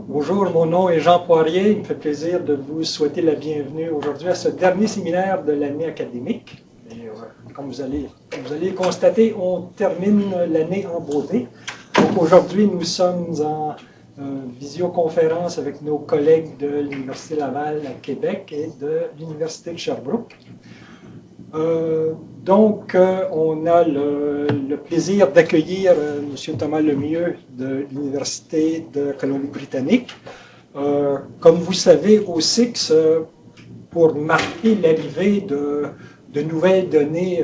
Bonjour, mon nom est Jean Poirier. Il me fait plaisir de vous souhaiter la bienvenue aujourd'hui à ce dernier séminaire de l'année académique. Et, comme vous allez constater, on termine l'année en beauté. Donc aujourd'hui, nous sommes en visioconférence avec nos collègues de l'Université Laval à Québec et de l'Université de Sherbrooke. On a le plaisir d'accueillir M. Thomas Lemieux de l'Université de Colombie-Britannique. Comme vous savez, au SIX, pour marquer l'arrivée de nouvelles données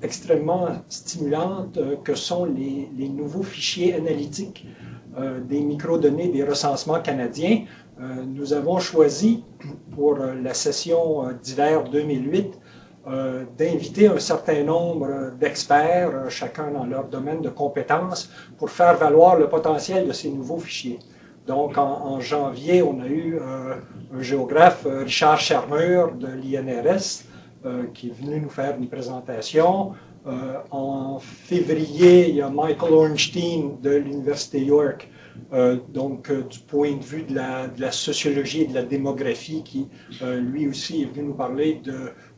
extrêmement stimulantes que sont les nouveaux fichiers analytiques des microdonnées des recensements canadiens, nous avons choisi pour la session d'hiver 2008 d'inviter un certain nombre d'experts, chacun dans leur domaine de compétences, pour faire valoir le potentiel de ces nouveaux fichiers. Donc, en janvier, on a eu un géographe, Richard Schermer, de l'INRS, qui est venu nous faire une présentation. En février, il y a Michael Ornstein de l'Université York, du point de vue de la sociologie et de la démographie, qui lui aussi est venu nous parler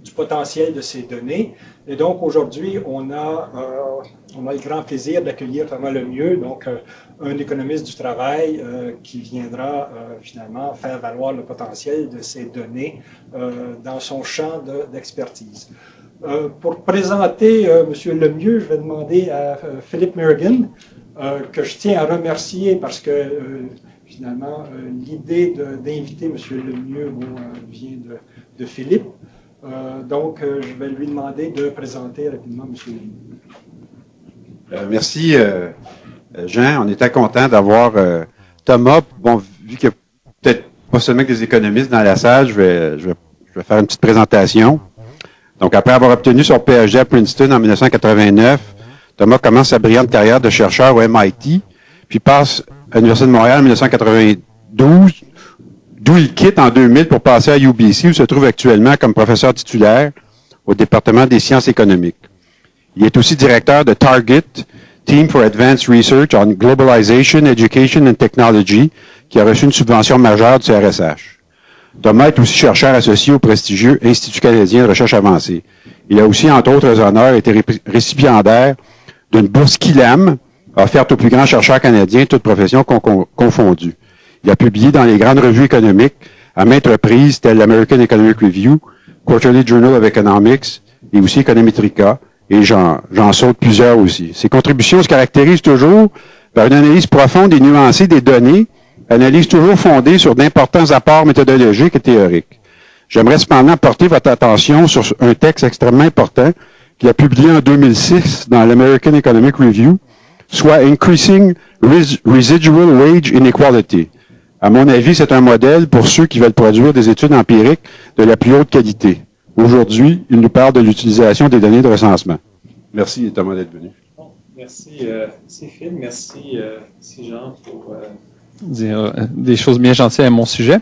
du potentiel de ces données. Et donc aujourd'hui, on a le grand plaisir d'accueillir Thomas Lemieux, donc un économiste du travail qui viendra finalement faire valoir le potentiel de ces données dans son champ d'expertise. Pour présenter M. Lemieux, je vais demander à Philippe Merrigan, que je tiens à remercier parce que finalement l'idée d'inviter M. Lemieux vient de Philippe. Je vais lui demander de présenter rapidement M. Lemieux. Merci, Jean. On était content d'avoir Thomas. Bon, vu qu'il y a peut-être pas seulement que des économistes dans la salle, je vais faire une petite présentation. Donc, après avoir obtenu son PhD à Princeton en 1989, Thomas commence sa brillante carrière de chercheur au MIT, puis passe à l'Université de Montréal en 1992, d'où il quitte en 2000 pour passer à UBC, où il se trouve actuellement comme professeur titulaire au département des sciences économiques. Il est aussi directeur de Target, Team for Advanced Research on Globalization, Education and Technology, qui a reçu une subvention majeure du CRSH. Thomas est aussi chercheur associé au prestigieux Institut canadien de recherche avancée. Il a aussi, entre autres honneurs, été récipiendaire d'une bourse Killam, offerte aux plus grands chercheurs canadiens, toutes professions confondues. Il a publié dans les grandes revues économiques à maintes reprises, telles l'American Economic Review, Quarterly Journal of Economics, et aussi Econometrica, et j'en saute plusieurs aussi. Ses contributions se caractérisent toujours par une analyse profonde et nuancée des données, analyse toujours fondée sur d'importants apports méthodologiques et théoriques. J'aimerais cependant porter votre attention sur un texte extrêmement important qu'il a publié en 2006 dans l'American Economic Review, soit Increasing Residual Wage Inequality. À mon avis, c'est un modèle pour ceux qui veulent produire des études empiriques de la plus haute qualité. Aujourd'hui, il nous parle de l'utilisation des données de recensement. Merci, Thomas, d'être venu. Bon, merci, Phil. Merci, Jean, pour dire des choses bien gentilles à mon sujet.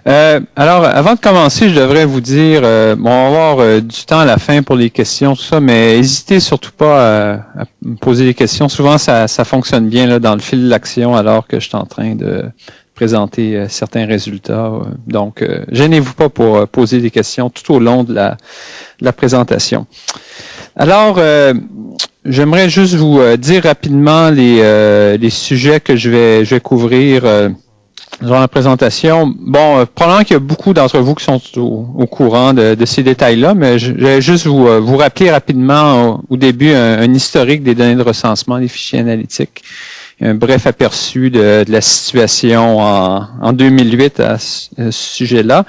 Alors, avant de commencer, je devrais vous dire, on va avoir du temps à la fin pour les questions, tout ça, mais n'hésitez surtout pas à me poser des questions. Souvent, ça fonctionne bien là, dans le fil de l'action alors que je suis en train de présenter certains résultats. Donc, gênez-vous pas pour poser des questions tout au long de la présentation. Alors, j'aimerais juste vous dire rapidement les sujets que je vais couvrir durant la présentation. Bon, probablement qu'il y a beaucoup d'entre vous qui sont au courant de ces détails-là, mais je vais juste vous rappeler rapidement au début un historique des données de recensement des fichiers analytiques. Un bref aperçu de la situation en 2008 à ce sujet-là.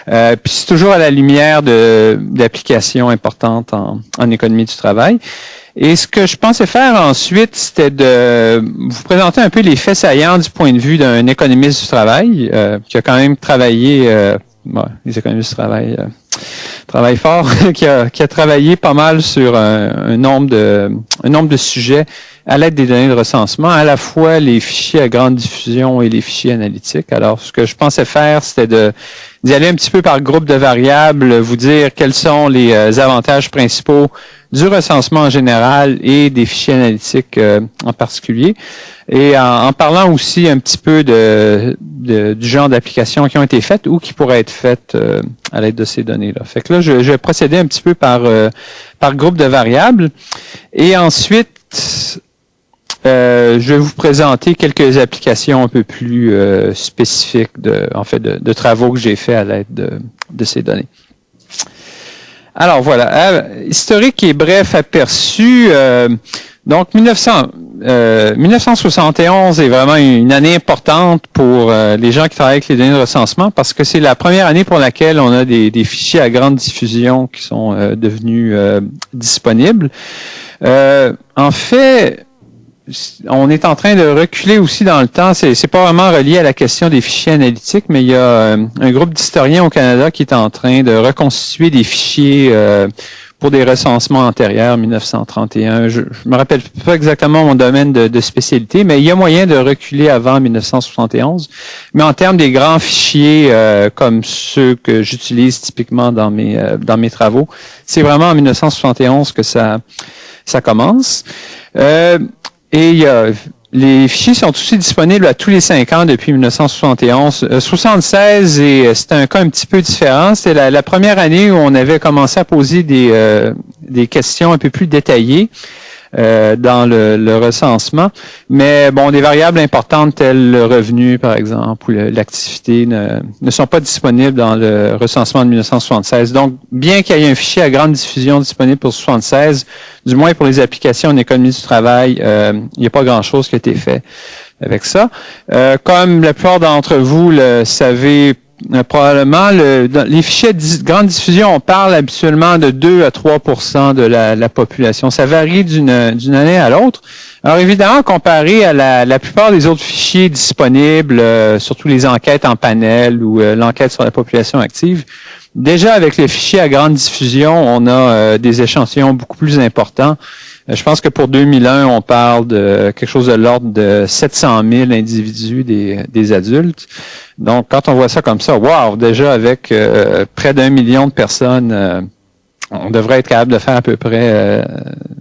Puis c'est toujours à la lumière d'applications importantes en économie du travail. Et ce que je pensais faire ensuite, c'était de vous présenter un peu les faits saillants du point de vue d'un économiste du travail qui a quand même travaillé, les économistes du travail travaillent fort, qui a travaillé pas mal sur un nombre de sujets à l'aide des données de recensement, à la fois les fichiers à grande diffusion et les fichiers analytiques. Alors, ce que je pensais faire, c'était d'y aller un petit peu par groupe de variables, vous dire quels sont les avantages principaux du recensement en général et des fichiers analytiques en particulier. Et en parlant aussi un petit peu du genre d'applications qui ont été faites ou qui pourraient être faites à l'aide de ces données-là. Fait que là, je vais procéder un petit peu par groupe de variables. Et ensuite, je vais vous présenter quelques applications un peu plus spécifiques de travaux que j'ai fait à l'aide de ces données. Alors voilà, historique et bref aperçu. Donc 1971 est vraiment une année importante pour les gens qui travaillent avec les données de recensement parce que c'est la première année pour laquelle on a des fichiers à grande diffusion qui sont devenus disponibles. En fait, on est en train de reculer aussi dans le temps. C'est pas vraiment relié à la question des fichiers analytiques, mais il y a un groupe d'historiens au Canada qui est en train de reconstituer des fichiers pour des recensements antérieurs, 1931. Je me rappelle pas exactement mon domaine de spécialité, mais il y a moyen de reculer avant 1971. Mais en termes des grands fichiers comme ceux que j'utilise typiquement dans mes travaux, c'est vraiment en 1971 que ça commence. Et les fichiers sont aussi disponibles à tous les 5 ans depuis 1971. 76, et c'était un cas un petit peu différent. C'était la première année où on avait commencé à poser des questions un peu plus détaillées dans le recensement. Mais bon, des variables importantes telles le revenu, par exemple, ou l'activité ne sont pas disponibles dans le recensement de 1976. Donc, bien qu'il y ait un fichier à grande diffusion disponible pour 76, du moins pour les applications en économie du travail, il n'y a pas grand-chose qui a été fait avec ça. Comme la plupart d'entre vous le savez, probablement, les fichiers de grande diffusion, on parle habituellement de 2 à 3% de la population. Ça varie d'une année à l'autre. Alors évidemment, comparé à la plupart des autres fichiers disponibles, surtout les enquêtes en panel ou l'enquête sur la population active, déjà avec les fichiers à grande diffusion, on a des échantillons beaucoup plus importants. Je pense que pour 2001, on parle de quelque chose de l'ordre de 700 000 individus des adultes. Donc, quand on voit ça comme ça, wow, déjà avec près d'1 million de personnes, on devrait être capable de faire à peu près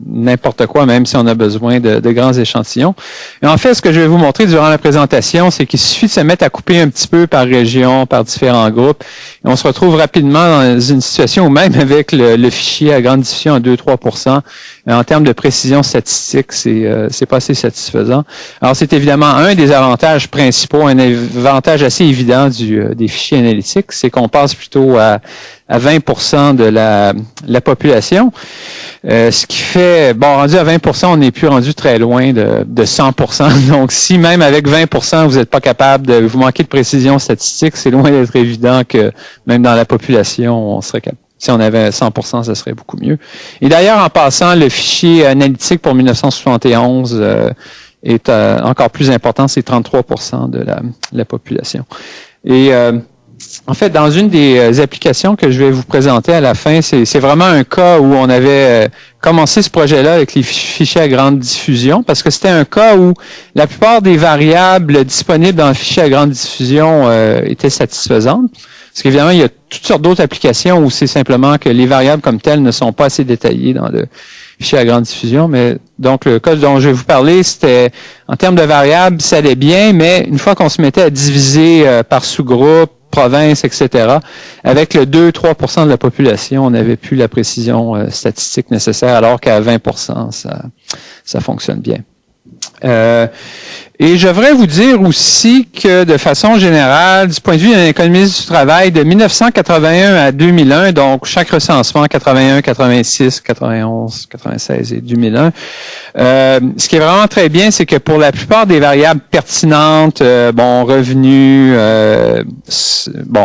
n'importe quoi, même si on a besoin de grands échantillons. Et en fait, ce que je vais vous montrer durant la présentation, c'est qu'il suffit de se mettre à couper un petit peu par région, par différents groupes, et on se retrouve rapidement dans une situation où même avec le fichier à grande diffusion à 2-3%, en termes de précision statistique, c'est pas assez satisfaisant. Alors, c'est évidemment un des avantages principaux, un avantage assez évident des fichiers analytiques, c'est qu'on passe plutôt à 20% de la population. Ce qui fait, bon, rendu à 20%, on n'est plus rendu très loin de 100%. Donc, si même avec 20%, vous n'êtes pas capable vous manquez de précision statistique, c'est loin d'être évident que même dans la population, on serait capable. Si on avait 100%, ça serait beaucoup mieux. Et d'ailleurs, en passant, le fichier analytique pour 1971 est encore plus important, c'est 33% de la population. Et en fait, dans une des applications que je vais vous présenter à la fin, c'est vraiment un cas où on avait commencé ce projet-là avec les fichiers à grande diffusion, parce que c'était un cas où la plupart des variables disponibles dans le fichier à grande diffusion étaient satisfaisantes. Parce qu'évidemment, il y a toutes sortes d'autres applications où c'est simplement que les variables comme telles ne sont pas assez détaillées dans le fichier à grande diffusion. Mais donc, le cas dont je vais vous parler, c'était, en termes de variables, ça allait bien, mais une fois qu'on se mettait à diviser par sous-groupe, province, etc., avec le 2-3% de la population, on n'avait plus la précision statistique nécessaire, alors qu'à 20%, ça fonctionne bien. Et je devrais vous dire aussi que de façon générale, du point de vue d'un économiste du travail, de 1981 à 2001, donc chaque recensement, 81, 86, 91, 96 et 2001, ce qui est vraiment très bien, c'est que pour la plupart des variables pertinentes, revenu,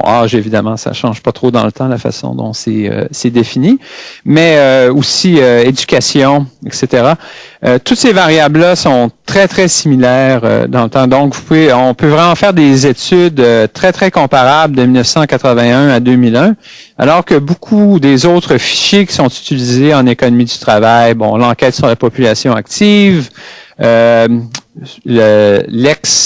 âge évidemment, ça change pas trop dans le temps la façon dont c'est défini, mais aussi éducation, etc. Toutes ces variables-là sont très, très similaires dans le temps. Donc, on peut vraiment faire des études très, très comparables de 1981 à 2001, alors que beaucoup des autres fichiers qui sont utilisés en économie du travail, l'enquête sur la population active,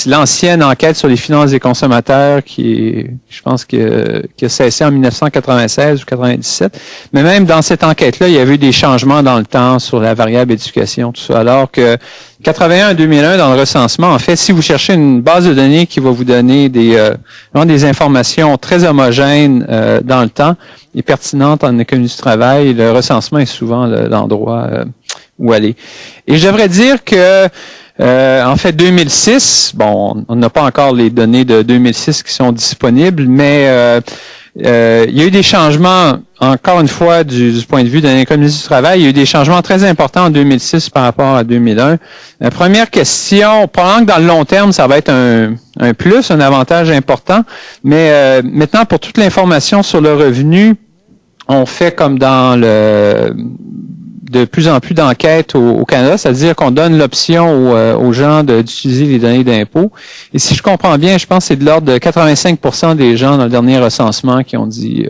l'ancienne enquête sur les finances des consommateurs je pense qui a cessé en 1996 ou 97. Mais même dans cette enquête-là, il y avait eu des changements dans le temps sur la variable éducation, tout ça. Alors que 81 à 2001, dans le recensement, en fait, si vous cherchez une base de données qui va vous donner des informations très homogènes dans le temps et pertinentes en économie du travail, le recensement est souvent l'endroit où aller. Et je devrais dire que en fait, 2006, bon, on n'a pas encore les données de 2006 qui sont disponibles, mais il y a eu des changements, encore une fois, du point de vue de l'économie du travail, il y a eu des changements très importants en 2006 par rapport à 2001. La première question, pendant que dans le long terme, ça va être un plus, un avantage important, mais maintenant, pour toute l'information sur le revenu, on fait comme dans de plus en plus d'enquêtes au Canada, c'est-à-dire qu'on donne l'option aux gens d'utiliser les données d'impôt. Et si je comprends bien, je pense que c'est de l'ordre de 85% des gens dans le dernier recensement qui ont dit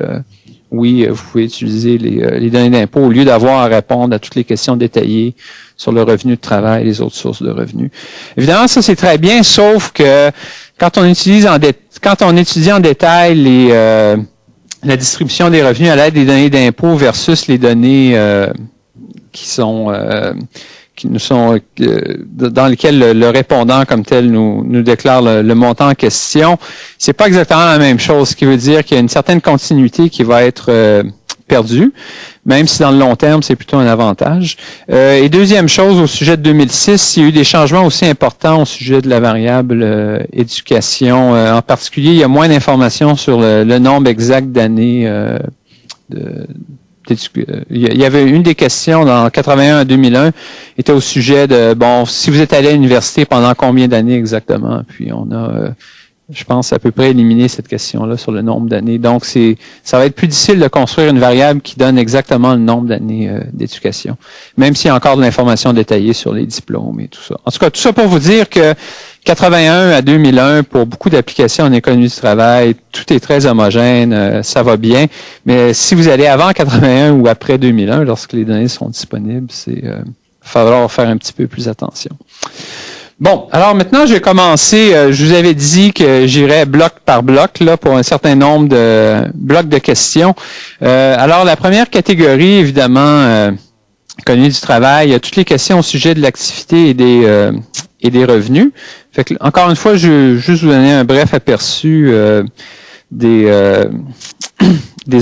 oui, vous pouvez utiliser les données d'impôt au lieu d'avoir à répondre à toutes les questions détaillées sur le revenu de travail et les autres sources de revenus. Évidemment, ça c'est très bien, sauf que quand on étudie en détail la distribution des revenus à l'aide des données d'impôt versus les données dans lesquels le répondant comme tel nous déclare le montant en question, c'est pas exactement la même chose, ce qui veut dire qu'il y a une certaine continuité qui va être perdue, même si dans le long terme, c'est plutôt un avantage. Et deuxième chose, au sujet de 2006, il y a eu des changements aussi importants au sujet de la variable éducation. En particulier, il y a moins d'informations sur le nombre exact d'années il y avait une des questions dans 81 à 2001 était au sujet de, bon, si vous êtes allé à l'université pendant combien d'années exactement? Puis on a, je pense, à peu près éliminé cette question-là sur le nombre d'années. Donc, ça va être plus difficile de construire une variable qui donne exactement le nombre d'années d'éducation, même s'il y a encore de l'information détaillée sur les diplômes et tout ça. En tout cas, tout ça pour vous dire que 81 à 2001, pour beaucoup d'applications en économie du travail, tout est très homogène, ça va bien. Mais si vous allez avant 81 ou après 2001, lorsque les données sont disponibles, il va falloir faire un petit peu plus attention. Bon, alors maintenant, je vais commencer. Je vous avais dit que j'irais bloc par bloc là pour un certain nombre de blocs de questions. Alors, la première catégorie, évidemment, économie du travail, il y a toutes les questions au sujet de l'activité et des revenus. Fait que, encore une fois, je vais juste vous donner un bref aperçu des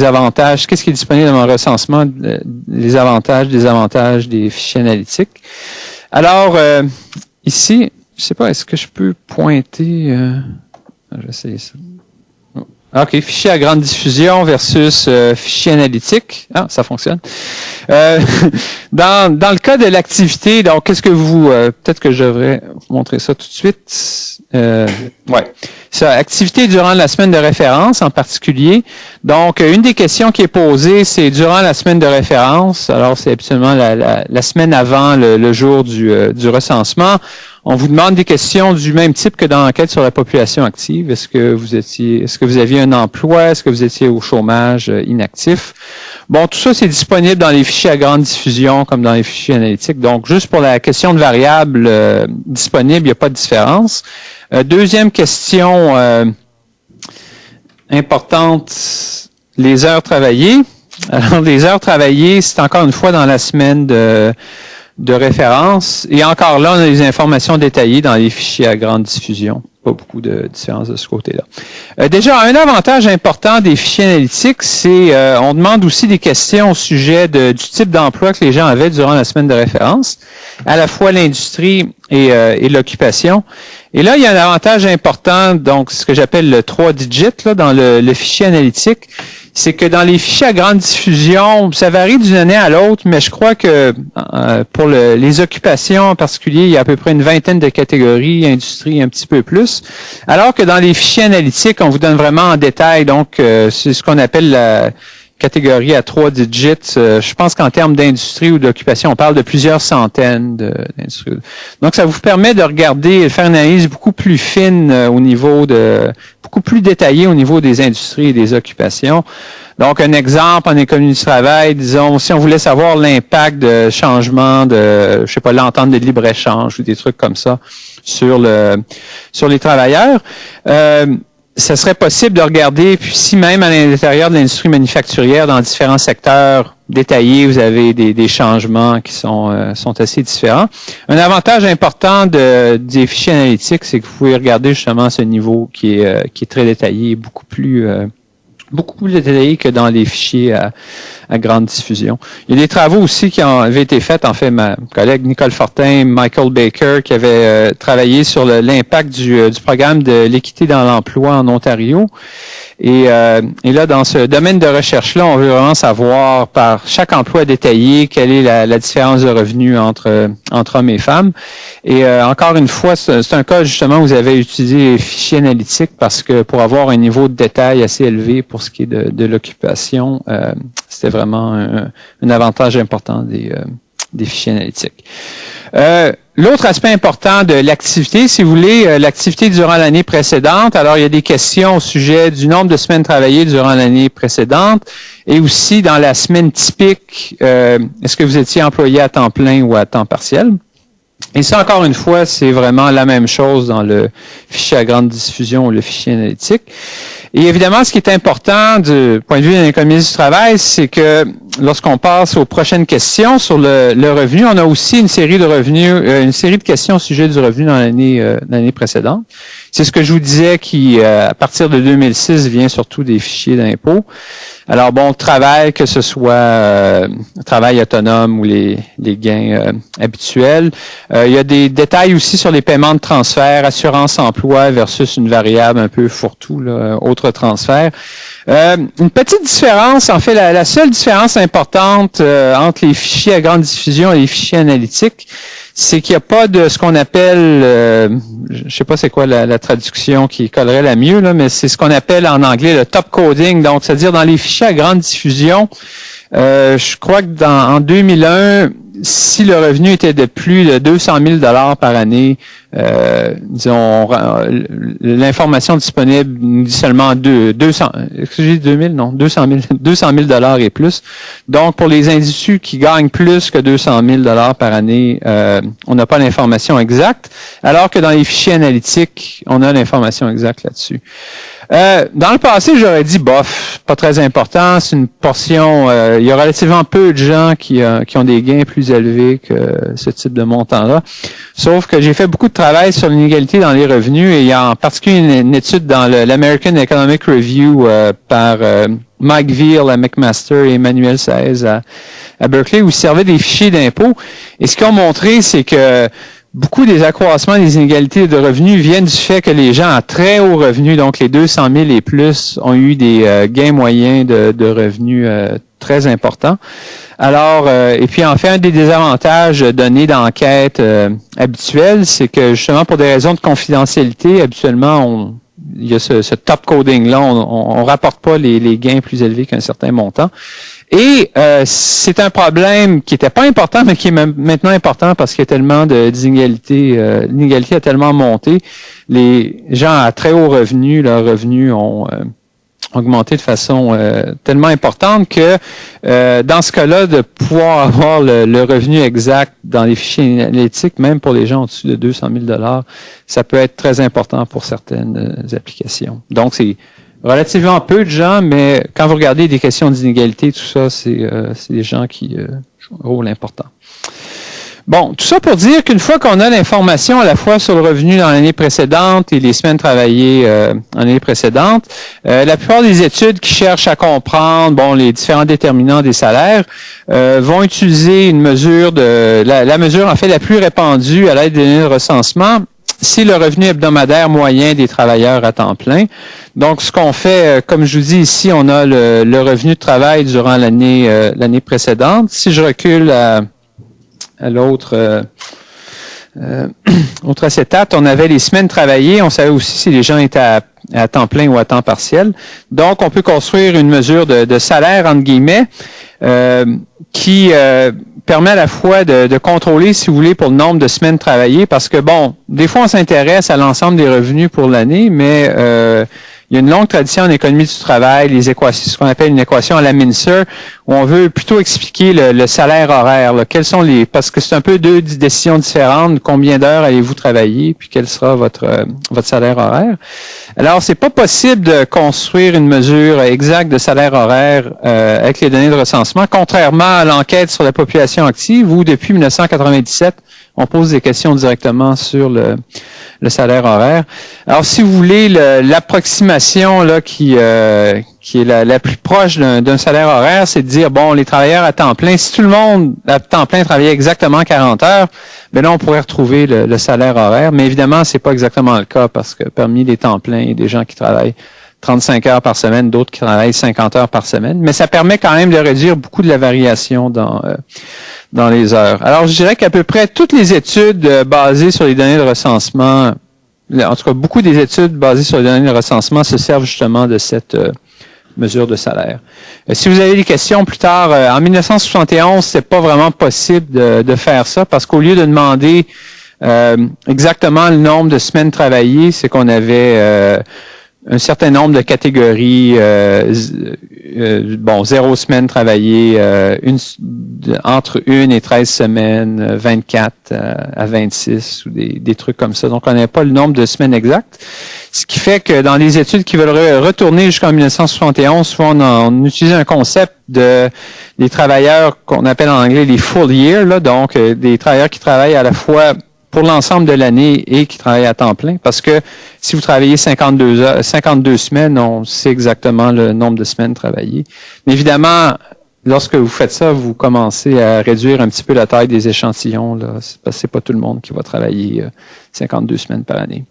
avantages. Qu'est-ce qui est disponible dans mon recensement? Les avantages, désavantages des fichiers analytiques. Alors, ici, je ne sais pas, est-ce que je peux pointer... je vais essayer ça. OK, fichier à grande diffusion versus fichier analytique. Ah, ça fonctionne. Dans le cas de l'activité, donc qu'est-ce que vous... peut-être que je devrais vous montrer ça tout de suite. Ouais. Ça, activité durant la semaine de référence en particulier. Donc, une des questions qui est posée, c'est durant la semaine de référence. Alors, c'est habituellement la semaine avant le jour du recensement. On vous demande des questions du même type que dans l'enquête sur la population active. Est-ce que vous aviez un emploi? Est-ce que vous étiez au chômage inactif? Bon, tout ça, c'est disponible dans les fichiers à grande diffusion comme dans les fichiers analytiques. Donc, juste pour la question de variables disponibles, il n'y a pas de différence. Deuxième question importante, les heures travaillées. Alors, les heures travaillées, c'est encore une fois dans la semaine de référence. Et encore là, on a des informations détaillées dans les fichiers à grande diffusion. Pas beaucoup de différence de ce côté-là. Déjà, un avantage important des fichiers analytiques, c'est on demande aussi des questions au sujet du type d'emploi que les gens avaient durant la semaine de référence, à la fois l'industrie et l'occupation. Et là, il y a un avantage important, donc ce que j'appelle le 3 digits là, dans le fichier analytique, c'est que dans les fichiers à grande diffusion, ça varie d'une année à l'autre, mais je crois que pour les occupations en particulier, il y a à peu près une vingtaine de catégories, industrie un petit peu plus, alors que dans les fichiers analytiques, on vous donne vraiment en détail, donc c'est ce qu'on appelle catégorie à 3 digits. Je pense qu'en termes d'industrie ou d'occupation, on parle de plusieurs centaines d'industries. Donc, ça vous permet de regarder, de faire une analyse beaucoup plus fine beaucoup plus détaillée au niveau des industries et des occupations. Donc, un exemple en économie du travail, disons, si on voulait savoir l'impact de changement de, l'entente de libre-échange ou des trucs comme ça sur les travailleurs, ça serait possible de regarder, puis si même à l'intérieur de l'industrie manufacturière, dans différents secteurs détaillés, vous avez des changements qui sont assez différents. Un avantage important des fichiers analytiques, c'est que vous pouvez regarder justement ce niveau qui est très détaillé, beaucoup plus détaillé que dans les fichiers à grande diffusion. Il y a des travaux aussi qui avaient été faits, en fait, ma collègue Nicole Fortin, Michael Baker, qui avait travaillé sur l'impact du programme de l'équité dans l'emploi en Ontario. Et là, dans ce domaine de recherche-là, on veut vraiment savoir par chaque emploi détaillé quelle est la différence de revenus entre hommes et femmes. Et encore une fois, c'est un cas justement où vous avez utilisé les fichiers analytiques parce que pour avoir un niveau de détail assez élevé pour ce qui est de l'occupation, c'était vraiment un avantage important des fichiers analytiques. L'autre aspect important de l'activité, si vous voulez, l'activité durant l'année précédente. Alors, il y a des questions au sujet du nombre de semaines travaillées durant l'année précédente et aussi dans la semaine typique, est-ce que vous étiez employé à temps plein ou à temps partiel? Et ça, encore une fois, c'est vraiment la même chose dans le fichier à grande diffusion ou le fichier analytique. Et évidemment, ce qui est important du point de vue de l'économie du travail, c'est que lorsqu'on passe aux prochaines questions sur le revenu, on a aussi une série de questions au sujet du revenu dans l'année précédente. C'est ce que je vous disais qui, à partir de 2006, vient surtout des fichiers d'impôt. Alors bon, travail, que ce soit travail autonome ou les gains habituels. Il y a des détails aussi sur les paiements de transfert, assurance emploi versus une variable un peu fourre-tout, autre transfert. Une petite différence, en fait, la seule différence importante entre les fichiers à grande diffusion et les fichiers analytiques, c'est qu'il n'y a pas de ce qu'on appelle, je sais pas c'est quoi la traduction qui collerait la mieux, là, mais c'est ce qu'on appelle en anglais le top coding. Donc, c'est-à-dire dans les fichiers à grande diffusion, je crois que en 2001, si le revenu était de plus de 200 000 $ par année, disons, l'information disponible nous dit seulement 200 000 et plus. Donc, pour les individus qui gagnent plus que 200 000 $ par année, on n'a pas l'information exacte, alors que dans les fichiers analytiques, on a l'information exacte là-dessus. Dans le passé, j'aurais dit, bof, pas très important, c'est une portion, il y a relativement peu de gens qui ont des gains plus élevés que ce type de montant-là. Sauf que j'ai fait beaucoup de travail sur l'inégalité dans les revenus et il y a en particulier une étude dans l'American Economic Review par Mike Veal à McMaster et Emmanuel Saez à Berkeley où ils servaient des fichiers d'impôts. Et ce qu'ils ont montré, c'est que beaucoup des accroissements des inégalités de revenus viennent du fait que les gens à très haut revenu, donc les 200 000 et plus, ont eu des gains moyens de revenus très importants. Alors, et puis en fait, un des désavantages donnés dans l'enquête habituelle, c'est que justement pour des raisons de confidentialité, habituellement, il y a ce top coding-là, on rapporte pas les gains plus élevés qu'un certain montant. Et c'est un problème qui n'était pas important, mais qui est maintenant important parce qu'il y a tellement d'inégalités. L'inégalité a tellement monté. Les gens à très haut revenu, leurs revenus ont augmenté de façon tellement importante que dans ce cas-là, de pouvoir avoir le revenu exact dans les fichiers analytiques, même pour les gens au-dessus de 200 000 $, ça peut être très important pour certaines applications. Donc, c'est relativement peu de gens, mais quand vous regardez des questions d'inégalité, tout ça, c'est des gens qui jouent un rôle important. Bon, tout ça pour dire qu'une fois qu'on a l'information à la fois sur le revenu dans l'année précédente et les semaines travaillées en l'année précédente, la plupart des études qui cherchent à comprendre les différents déterminants des salaires vont utiliser une mesure la mesure en fait la plus répandue à l'aide des données de recensement, c'est le revenu hebdomadaire moyen des travailleurs à temps plein. Donc, ce qu'on fait, comme je vous dis ici, on a le revenu de travail durant l'année précédente. Si je recule à l'autre autre acétate, on avait les semaines travaillées. On savait aussi si les gens étaient à temps plein ou à temps partiel. Donc, on peut construire une mesure de salaire, entre guillemets, qui permet à la fois de contrôler, si vous voulez, pour le nombre de semaines travaillées, parce que, bon, des fois, on s'intéresse à l'ensemble des revenus pour l'année, mais il y a une longue tradition en économie du travail, les équations, ce qu'on appelle une équation à la Mincer, où on veut plutôt expliquer le salaire horaire. Là. Quels sont parce que c'est un peu deux décisions différentes. Combien d'heures allez-vous travailler, puis quel sera votre salaire horaire. Alors, c'est pas possible de construire une mesure exacte de salaire horaire avec les données de recensement, contrairement à l'enquête sur la population active, où depuis 1997, on pose des questions directement sur le salaire horaire. Alors, si vous voulez, l'approximation là qui est la plus proche d'un salaire horaire, c'est de dire, bon, les travailleurs à temps plein, si tout le monde à temps plein travaillait exactement 40 heures, ben là, on pourrait retrouver le salaire horaire. Mais évidemment, c'est pas exactement le cas parce que parmi les temps pleins, il y a des gens qui travaillent 35 heures par semaine, d'autres qui travaillent 50 heures par semaine. Mais ça permet quand même de réduire beaucoup de la variation dans les heures. Alors, je dirais qu'à peu près toutes les études basées sur les données de recensement, en tout cas, beaucoup des études basées sur les données de recensement se servent justement de cette mesure de salaire. Si vous avez des questions plus tard, en 1971, c'est pas vraiment possible de faire ça parce qu'au lieu de demander exactement le nombre de semaines travaillées, c'est qu'on avait un certain nombre de catégories, 0 semaines travaillées, entre 1 et 13 semaines, 24 à 26 ou des trucs comme ça. Donc, on n'avait pas le nombre de semaines exactes. Ce qui fait que dans les études qui veulent retourner jusqu'en 1971, souvent on utilise un concept des travailleurs qu'on appelle en anglais les full year, là, donc des travailleurs qui travaillent à la fois pour l'ensemble de l'année et qui travaillent à temps plein. Parce que si vous travaillez 52 semaines, on sait exactement le nombre de semaines travaillées. Mais évidemment, lorsque vous faites ça, vous commencez à réduire un petit peu la taille des échantillons. Là, parce que c'est pas tout le monde qui va travailler 52 semaines par année.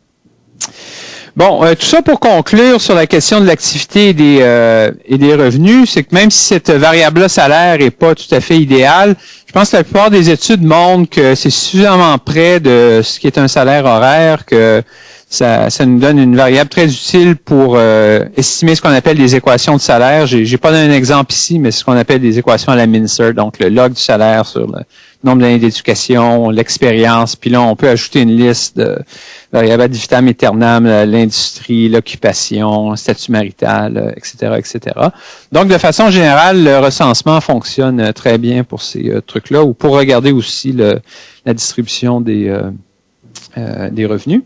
Bon, tout ça pour conclure sur la question de l'activité et des revenus, c'est que même si cette variable-là salaire est pas tout à fait idéale, je pense que la plupart des études montrent que c'est suffisamment près de ce qui est un salaire horaire que ça nous donne une variable très utile pour estimer ce qu'on appelle des équations de salaire. J'ai pas donné un exemple ici, mais c'est ce qu'on appelle des équations à la Mincer, donc le log du salaire sur le nombre d'années d'éducation, l'expérience, puis là, on peut ajouter une liste de variables ad vitam aeternam, l'industrie, l'occupation, statut marital, etc., etc. Donc, de façon générale, le recensement fonctionne très bien pour ces trucs-là, ou pour regarder aussi la distribution des revenus.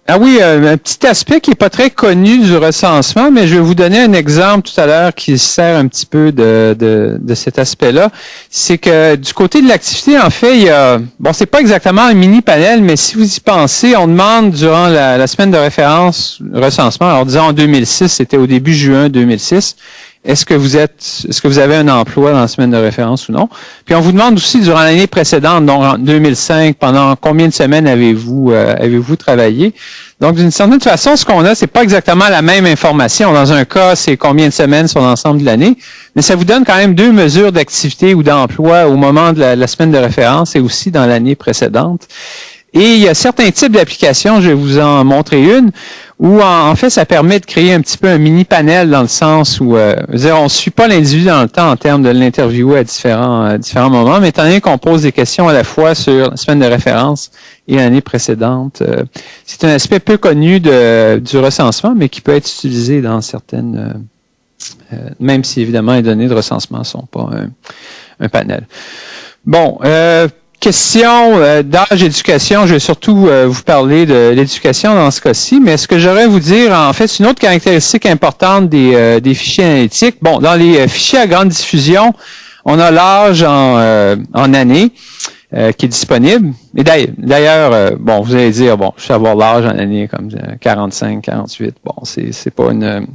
Ah oui, un petit aspect qui est pas très connu du recensement, mais je vais vous donner un exemple tout à l'heure qui sert un petit peu de cet aspect-là. C'est que du côté de l'activité, en fait, il y a, bon, c'est pas exactement un mini panel, mais si vous y pensez, on demande durant la semaine de référence recensement, alors disons en 2006, c'était au début juin 2006, est-ce que vous avez un emploi dans la semaine de référence ou non? Puis on vous demande aussi durant l'année précédente, donc en 2005, pendant combien de semaines avez-vous travaillé? Donc d'une certaine façon, ce qu'on a, c'est pas exactement la même information. Dans un cas, c'est combien de semaines sur l'ensemble de l'année, mais ça vous donne quand même deux mesures d'activité ou d'emploi au moment de la semaine de référence et aussi dans l'année précédente. Et il y a certains types d'applications, je vais vous en montrer une, où en fait, ça permet de créer un petit peu un mini-panel dans le sens où on ne suit pas l'individu dans le temps en termes de l'interviewer à différents moments, mais étant donné qu'on pose des questions à la fois sur la semaine de référence et l'année précédente, c'est un aspect peu connu du recensement, mais qui peut être utilisé dans certaines, même si évidemment les données de recensement ne sont pas un panel. Bon, question d'âge d'éducation, je vais surtout vous parler de l'éducation dans ce cas-ci, mais ce que j'aurais à vous dire, en fait, c'est une autre caractéristique importante des fichiers analytiques. Bon, dans les fichiers à grande diffusion, on a l'âge en année qui est disponible. Et d'ailleurs, bon, vous allez dire, bon, je sais avoir l'âge en année comme 45, 48. Bon, c'est pas une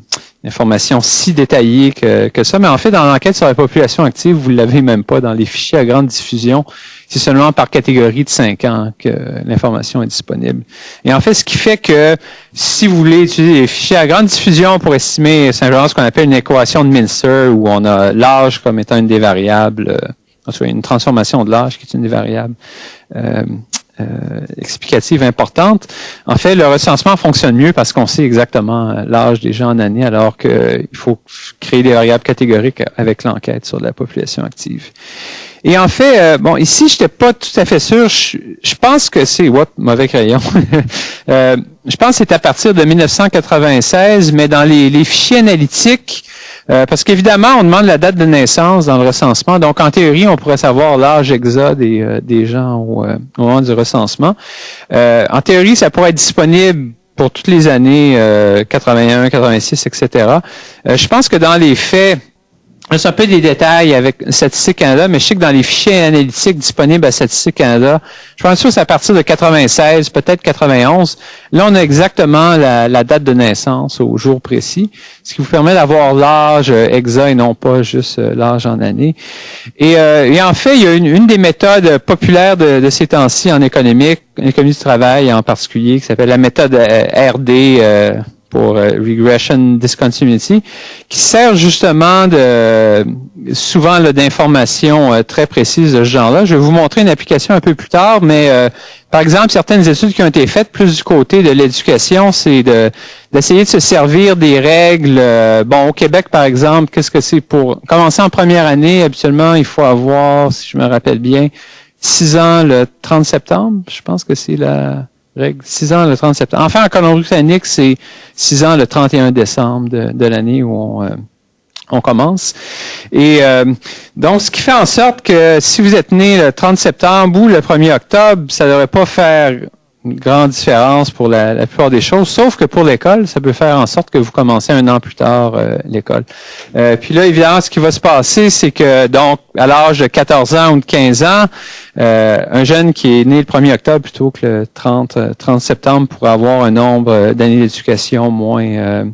information si détaillée que ça, mais en fait, dans l'enquête sur la population active, vous ne l'avez même pas dans les fichiers à grande diffusion. C'est seulement par catégorie de 5 ans que l'information est disponible. Et en fait, ce qui fait que si vous voulez utiliser les fichiers à grande diffusion pour estimer simplement ce qu'on appelle une équation de Mincer, où on a l'âge comme étant une des variables en tout cas, une transformation de l'âge qui est une des variables explicative importante. En fait, le recensement fonctionne mieux parce qu'on sait exactement l'âge des gens en année, alors qu'il faut créer des variables catégoriques avec l'enquête sur la population active. Et en fait, bon, ici, je n'étais pas tout à fait sûr. Je pense que c'est... mauvais crayon. Je pense que c'est à partir de 1996, mais dans les fichiers analytiques, parce qu'évidemment, on demande la date de naissance dans le recensement. Donc, en théorie, on pourrait savoir l'âge exact des gens au moment du recensement. En théorie, ça pourrait être disponible pour toutes les années 81, 86, etc. Je pense que dans les faits, c'est un peu des détails avec Statistique Canada, mais je sais que dans les fichiers analytiques disponibles à Statistique Canada, je pense que c'est à partir de 96, peut-être 91. Là, on a exactement la date de naissance au jour précis, ce qui vous permet d'avoir l'âge exact et non pas juste l'âge en année. Et en fait, il y a une des méthodes populaires de ces temps-ci en économie du travail en particulier, qui s'appelle la méthode RD, pour Regression Discontinuity, qui sert justement souvent d'informations très précises de ce genre-là. Je vais vous montrer une application un peu plus tard, mais par exemple, certaines études qui ont été faites plus du côté de l'éducation, c'est d'essayer de se servir des règles. Bon, au Québec, par exemple, qu'est-ce que c'est pour commencer en première année? Habituellement, il faut avoir, si je me rappelle bien, 6 ans le 30 septembre. Je pense que c'est la règle 6 ans le 30 septembre. Enfin, en Colombie-Britannique, c'est 6 ans le 31 décembre de l'année où on commence. Et donc, ce qui fait en sorte que si vous êtes né le 30 septembre ou le 1er octobre, ça ne devrait pas faire une grande différence pour la plupart des choses, sauf que pour l'école, ça peut faire en sorte que vous commencez 1 an plus tard l'école. Puis là, évidemment, ce qui va se passer, c'est que, donc, à l'âge de 14 ans ou de 15 ans, un jeune qui est né le 1er octobre plutôt que le 30 septembre pourra avoir un nombre d'années d'éducation moins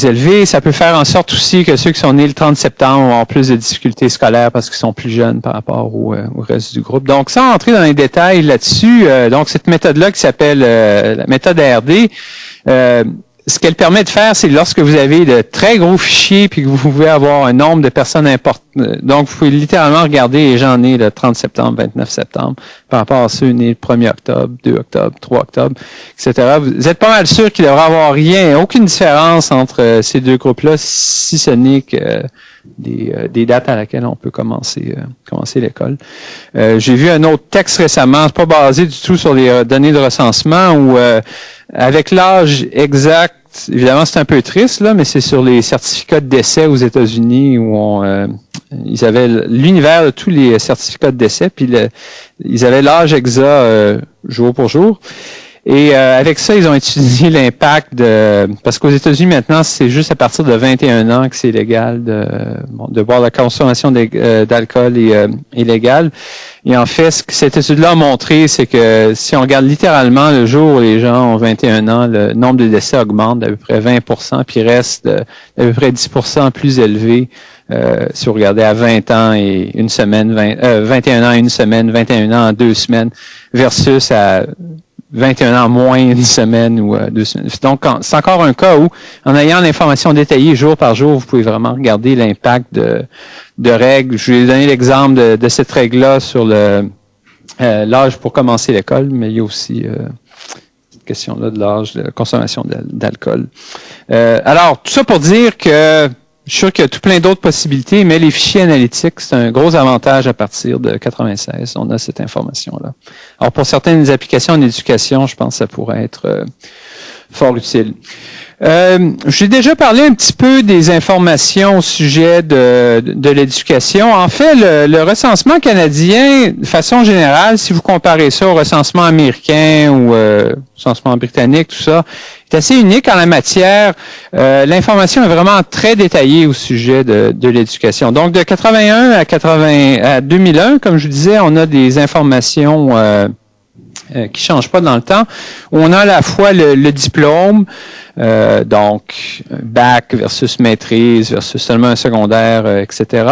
élevé. Ça peut faire en sorte aussi que ceux qui sont nés le 30 septembre vont avoir plus de difficultés scolaires parce qu'ils sont plus jeunes par rapport au reste du groupe. Donc, sans entrer dans les détails là-dessus, donc cette méthode-là qui s'appelle la méthode RD, ce qu'elle permet de faire, c'est lorsque vous avez de très gros fichiers puis que vous pouvez avoir un nombre de personnes importantes. Donc, vous pouvez littéralement regarder les gens nés le 30 septembre, 29 septembre, par rapport à ceux nés le 1er octobre, 2 octobre, 3 octobre, etc. Vous êtes pas mal sûr qu'il ne devrait avoir aucune différence entre ces deux groupes-là, si ce n'est que des dates à laquelle on peut commencer l'école. J'ai vu un autre texte récemment, c'est pas basé du tout sur les données de recensement, où avec l'âge exact, évidemment c'est un peu triste là, mais c'est sur les certificats de décès aux États-Unis où ils avaient l'univers de tous les certificats de décès, puis ils avaient l'âge exact jour pour jour. Et avec ça, ils ont étudié l'impact parce qu'aux États-Unis maintenant, c'est juste à partir de 21 ans que c'est légal de boire. La consommation d'alcool est illégale. Et en fait, ce que cette étude-là a montré, c'est que si on regarde littéralement le jour où les gens ont 21 ans, le nombre de décès augmente d'à peu près 20%, puis reste d'à peu près 10% plus élevé si vous regardez à 20 ans et une semaine, 21 ans et une semaine, 21 ans en 2 semaines, versus à 21 ans moins une semaine ou 2 semaines. Donc, c'est encore un cas où, en ayant l'information détaillée jour par jour, vous pouvez vraiment regarder l'impact de règles. Je vais vous donner l'exemple de cette règle-là sur l'âge pour commencer l'école, mais il y a aussi cette question-là de l'âge de consommation d'alcool. Alors, tout ça pour dire que je suis sûr qu'il y a tout plein d'autres possibilités, mais les fichiers analytiques, c'est un gros avantage à partir de 96. On a cette information-là. Alors, pour certaines applications en éducation, je pense que ça pourrait être fort utile. J'ai déjà parlé un petit peu des informations au sujet de l'éducation. En fait, le recensement canadien, de façon générale, si vous comparez ça au recensement américain ou recensement britannique, tout ça, est assez unique en la matière. L'information est vraiment très détaillée au sujet de l'éducation. Donc, de 81 à 2001, comme je vous disais, on a des informations qui changent pas dans le temps, où on a à la fois le diplôme, donc bac versus maîtrise versus seulement un secondaire, etc.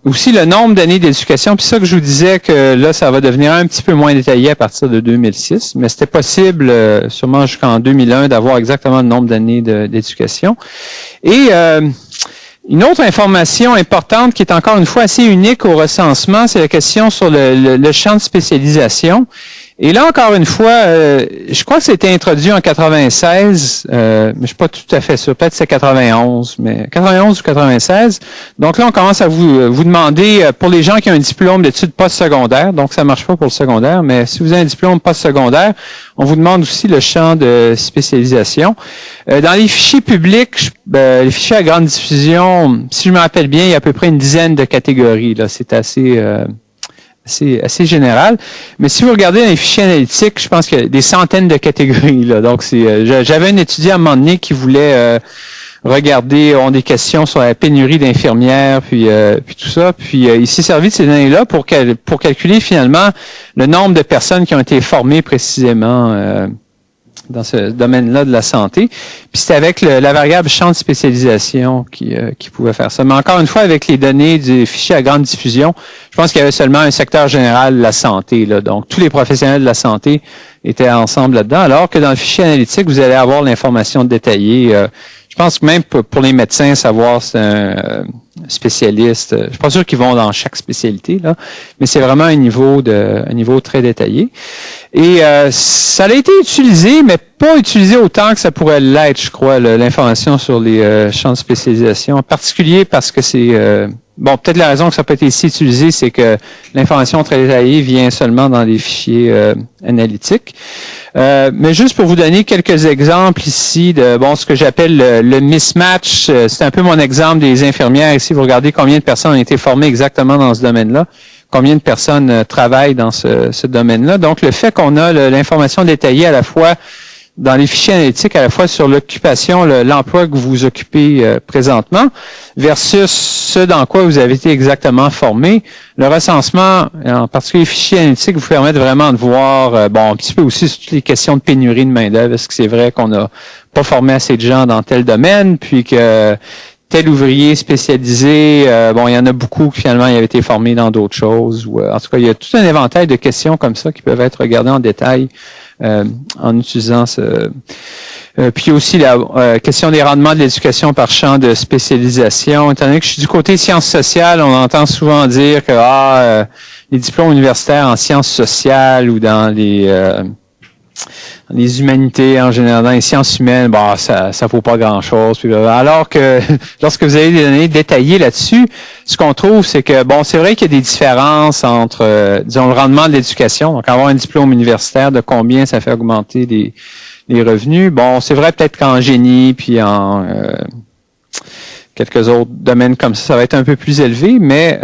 Aussi le nombre d'années d'éducation, puis ça que je vous disais que là, ça va devenir un petit peu moins détaillé à partir de 2006, mais c'était possible sûrement jusqu'en 2001 d'avoir exactement le nombre d'années d'éducation. Et Une autre information importante qui est encore une fois assez unique au recensement, c'est la question sur le champ de spécialisation. Et là, encore une fois, je crois que c'était introduit en 96, mais je suis pas tout à fait sûr, peut-être c'est 91, mais 91 ou 96. Donc là, on commence à vous demander, pour les gens qui ont un diplôme d'études postsecondaires, donc ça marche pas pour le secondaire, mais si vous avez un diplôme postsecondaire, on vous demande aussi le champ de spécialisation. Dans les fichiers publics, les fichiers à grande diffusion, si je me rappelle bien, il y a à peu près une dizaine de catégories. Là, c'est assez général. Mais si vous regardez dans les fichiers analytiques, je pense qu'il y a des centaines de catégories. Là. Donc, j'avais un étudiant à un moment donné qui voulait regarder, ont des questions sur la pénurie d'infirmières, puis tout ça. Puis il s'est servi de ces données-là pour calculer finalement le nombre de personnes qui ont été formées précisément dans ce domaine-là de la santé. Puis c'était avec la variable champ de spécialisation qui pouvait faire ça. Mais encore une fois, avec les données du fichier à grande diffusion, je pense qu'il y avait seulement un secteur général de la santé. Là. Donc, tous les professionnels de la santé étaient ensemble là-dedans, alors que dans le fichier analytique, vous allez avoir l'information détaillée. Je pense que même pour les médecins, savoir c'est un spécialiste, je suis pas sûr qu'ils vont dans chaque spécialité, là, mais c'est vraiment un niveau très détaillé. Et ça a été utilisé, mais pas utilisé autant que ça pourrait l'être, je crois, l'information sur les champs de spécialisation, en particulier parce que c'est peut-être la raison que ça peut être ici utilisé, c'est que l'information très détaillée vient seulement dans les fichiers analytiques. Mais juste pour vous donner quelques exemples ici de ce que j'appelle le mismatch, c'est un peu mon exemple des infirmières ici. Vous regardez combien de personnes ont été formées exactement dans ce domaine-là, combien de personnes travaillent dans ce domaine-là. Donc, le fait qu'on a l'information détaillée à la fois dans les fichiers analytiques, à la fois sur l'occupation, l'emploi que vous occupez présentement, versus ce dans quoi vous avez été exactement formé. Le recensement, en particulier les fichiers analytiques, vous permettent vraiment de voir, un petit peu aussi sur toutes les questions de pénurie de main-d'œuvre. Est-ce que c'est vrai qu'on n'a pas formé assez de gens dans tel domaine, puis que tel ouvrier spécialisé, il y en a beaucoup qui finalement ils avaient été formés dans d'autres choses. Ou, en tout cas, il y a tout un éventail de questions comme ça qui peuvent être regardées en détail en utilisant ce. Puis aussi la question des rendements de l'éducation par champ de spécialisation. Étant donné que je suis du côté sciences sociales, on entend souvent dire que les diplômes universitaires en sciences sociales ou dans les humanités en général, dans les sciences humaines, ça vaut pas grand-chose. Alors que lorsque vous avez des données détaillées là-dessus, ce qu'on trouve, c'est que c'est vrai qu'il y a des différences entre, disons, le rendement de l'éducation. Donc, avoir un diplôme universitaire, de combien ça fait augmenter les revenus. C'est vrai peut-être qu'en génie, puis en quelques autres domaines comme ça va être un peu plus élevé, mais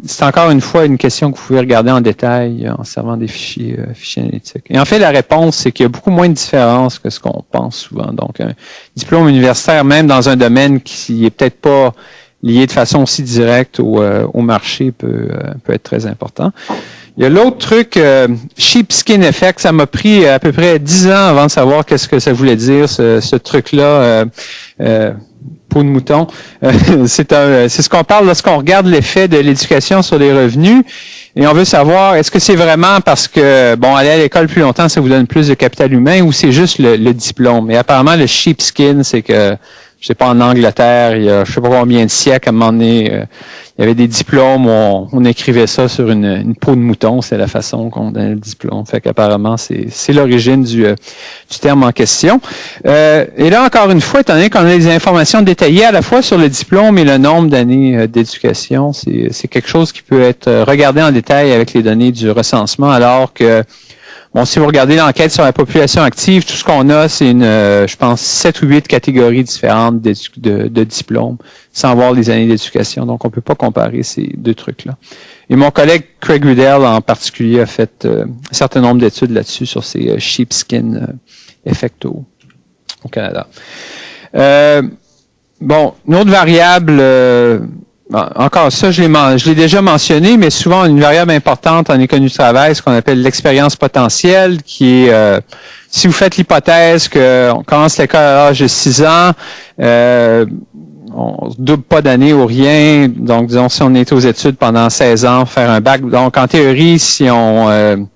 c'est encore une fois une question que vous pouvez regarder en détail en servant des fichiers analytiques. Et en fait, la réponse, c'est qu'il y a beaucoup moins de différences que ce qu'on pense souvent. Donc, un diplôme universitaire, même dans un domaine qui est peut-être pas lié de façon aussi directe au marché, peut être très important. Il y a l'autre truc, sheepskin effect, ça m'a pris à peu près 10 ans avant de savoir qu'est-ce que ça voulait dire, ce truc-là. Peau de mouton. C'est ce qu'on parle lorsqu'on regarde l'effet de l'éducation sur les revenus. Et on veut savoir, est-ce que c'est vraiment parce que, aller à l'école plus longtemps, ça vous donne plus de capital humain ou c'est juste le diplôme? Et apparemment, le sheepskin, c'est que, je sais pas, en Angleterre, il y a je sais pas combien de siècles, à un moment donné, il y avait des diplômes où on écrivait ça sur une peau de mouton, c'est la façon qu'on donnait le diplôme. Fait qu'apparemment, c'est l'origine du terme en question. Et là, encore une fois, étant donné qu'on a des informations détaillées à la fois sur le diplôme et le nombre d'années d'éducation, c'est quelque chose qui peut être regardé en détail avec les données du recensement, alors que si vous regardez l'enquête sur la population active, tout ce qu'on a, c'est je pense, 7 ou 8 catégories différentes de diplômes, sans voir les années d'éducation. Donc, on peut pas comparer ces deux trucs-là. Et mon collègue Craig Rudell, en particulier, a fait un certain nombre d'études là-dessus, sur ces sheepskin effects au Canada. Une autre variable, encore ça, je l'ai déjà mentionné, mais souvent une variable importante en économie du travail, ce qu'on appelle l'expérience potentielle, qui est, si vous faites l'hypothèse qu'on commence l'école à l'âge de 6 ans, on ne double pas d'année ou rien, donc disons si on est aux études pendant 16 ans, faire un bac, donc en théorie, si on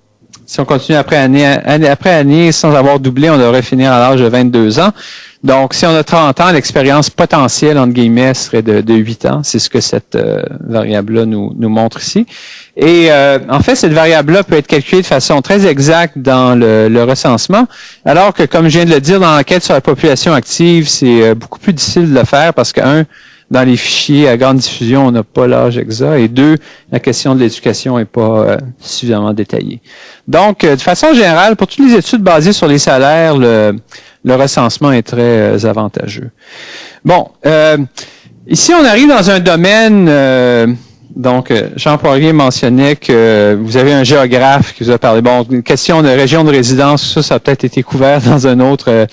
si on continue année après année sans avoir doublé, on devrait finir à l'âge de 22 ans. Donc, si on a 30 ans, l'expérience potentielle, entre guillemets, serait de 8 ans. C'est ce que cette variable-là nous montre ici. Et en fait, cette variable-là peut être calculée de façon très exacte dans le recensement, alors que, comme je viens de le dire, dans l'enquête sur la population active, c'est beaucoup plus difficile de le faire parce que, dans les fichiers à grande diffusion, on n'a pas l'âge exact, et 2, la question de l'éducation n'est pas suffisamment détaillée. Donc, de façon générale, pour toutes les études basées sur les salaires, le recensement est très avantageux. Bon, ici, on arrive dans un domaine... Donc, Jean Poirier mentionnait que vous avez un géographe qui vous a parlé. Bon, une question de région de résidence, ça a peut-être été couvert dans un autre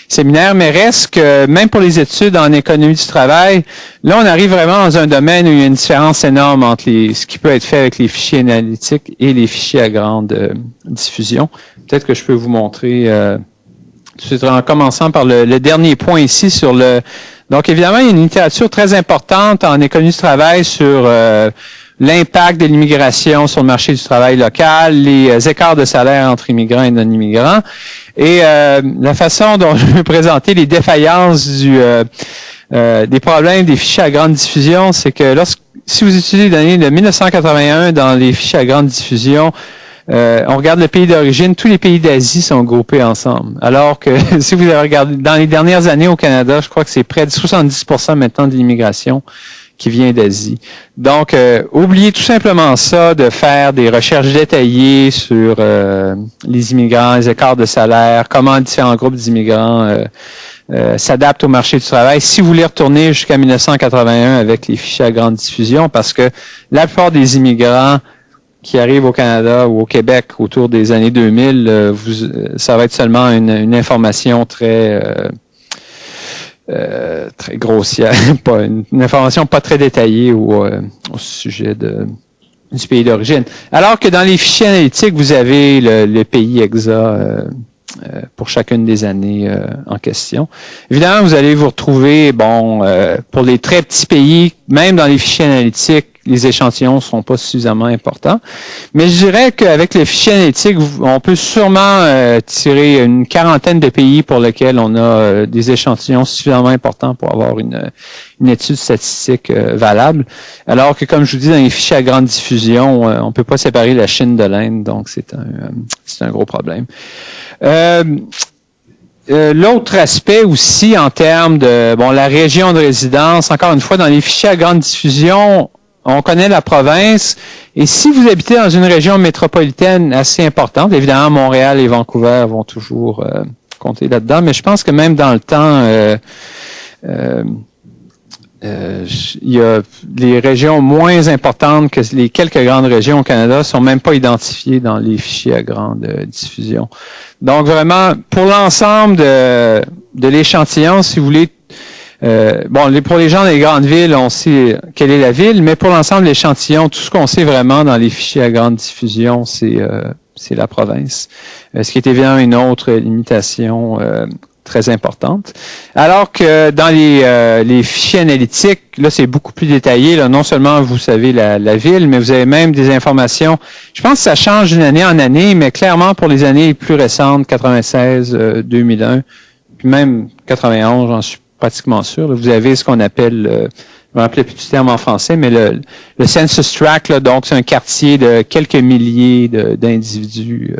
séminaire, mais reste que même pour les études en économie du travail, là, on arrive vraiment dans un domaine où il y a une différence énorme entre ce qui peut être fait avec les fichiers analytiques et les fichiers à grande diffusion. Peut-être que je peux vous montrer tout de suite en commençant par le dernier point ici sur le... Donc, évidemment, il y a une littérature très importante en économie du travail sur l'impact de l'immigration sur le marché du travail local, les écarts de salaire entre immigrants et non-immigrants, et la façon dont je vais présenter les défaillances des problèmes des fichiers à grande diffusion, c'est que si vous utilisez les données de 1981 dans les fichiers à grande diffusion, on regarde le pays d'origine, tous les pays d'Asie sont groupés ensemble. Alors que si vous avez regardé dans les dernières années au Canada, je crois que c'est près de 70% maintenant de l'immigration qui vient d'Asie. Donc, oubliez tout simplement ça de faire des recherches détaillées sur les immigrants, les écarts de salaire, comment différents groupes d'immigrants s'adaptent au marché du travail. Si vous voulez retourner jusqu'à 1981 avec les fichiers à grande diffusion, parce que la plupart des immigrants qui arrivent au Canada ou au Québec autour des années 2000, ça va être seulement une information très grossière, pas une information pas très détaillée au sujet du pays d'origine. Alors que dans les fichiers analytiques, vous avez le pays exact pour chacune des années en question. Évidemment, vous allez vous retrouver, pour les très petits pays, même dans les fichiers analytiques, les échantillons ne sont pas suffisamment importants. Mais je dirais qu'avec les fichiers analytiques, on peut sûrement tirer une quarantaine de pays pour lesquels on a des échantillons suffisamment importants pour avoir une étude statistique valable. Alors que, comme je vous dis, dans les fichiers à grande diffusion, on ne peut pas séparer la Chine de l'Inde, donc c'est un gros problème. L'autre aspect aussi en termes de la région de résidence, encore une fois, dans les fichiers à grande diffusion, on connaît la province, et si vous habitez dans une région métropolitaine assez importante, évidemment Montréal et Vancouver vont toujours compter là-dedans, mais je pense que même dans le temps, il y a les régions moins importantes que les quelques grandes régions au Canada sont même pas identifiées dans les fichiers à grande diffusion. Donc vraiment, pour l'ensemble de l'échantillon, si vous voulez, pour les gens des grandes villes, on sait quelle est la ville, mais pour l'ensemble de l'échantillon, tout ce qu'on sait vraiment dans les fichiers à grande diffusion, c'est la province. Ce qui est évidemment une autre limitation très importante. Alors que dans les fichiers analytiques, là, c'est beaucoup plus détaillé. Là, non seulement vous savez la ville, mais vous avez même des informations. Je pense que ça change d'une année en année, mais clairement pour les années plus récentes, 96, 2001, puis même 91, j'en suis pratiquement sûr. Là, vous avez ce qu'on appelle, je ne me rappelle plus du terme en français, mais le census tract, là, donc c'est un quartier de quelques milliers d'individus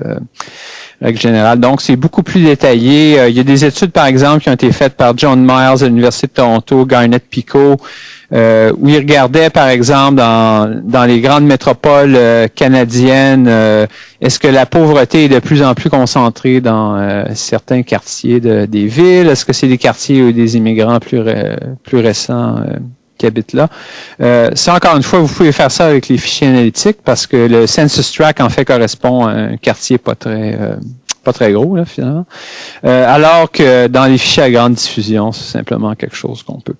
règle générale. Donc, c'est beaucoup plus détaillé. Il y a des études, par exemple, qui ont été faites par John Miles à l'Université de Toronto, Garnet Pico, où ils regardaient, par exemple, dans les grandes métropoles canadiennes, est-ce que la pauvreté est de plus en plus concentrée dans certains quartiers des villes? Est-ce que c'est des quartiers où des immigrants plus récents qui habitent là? Ça, encore une fois, vous pouvez faire ça avec les fichiers analytiques parce que le census tract, en fait, correspond à un quartier pas très gros, là, finalement. Alors que dans les fichiers à grande diffusion, c'est simplement quelque chose qu'on peut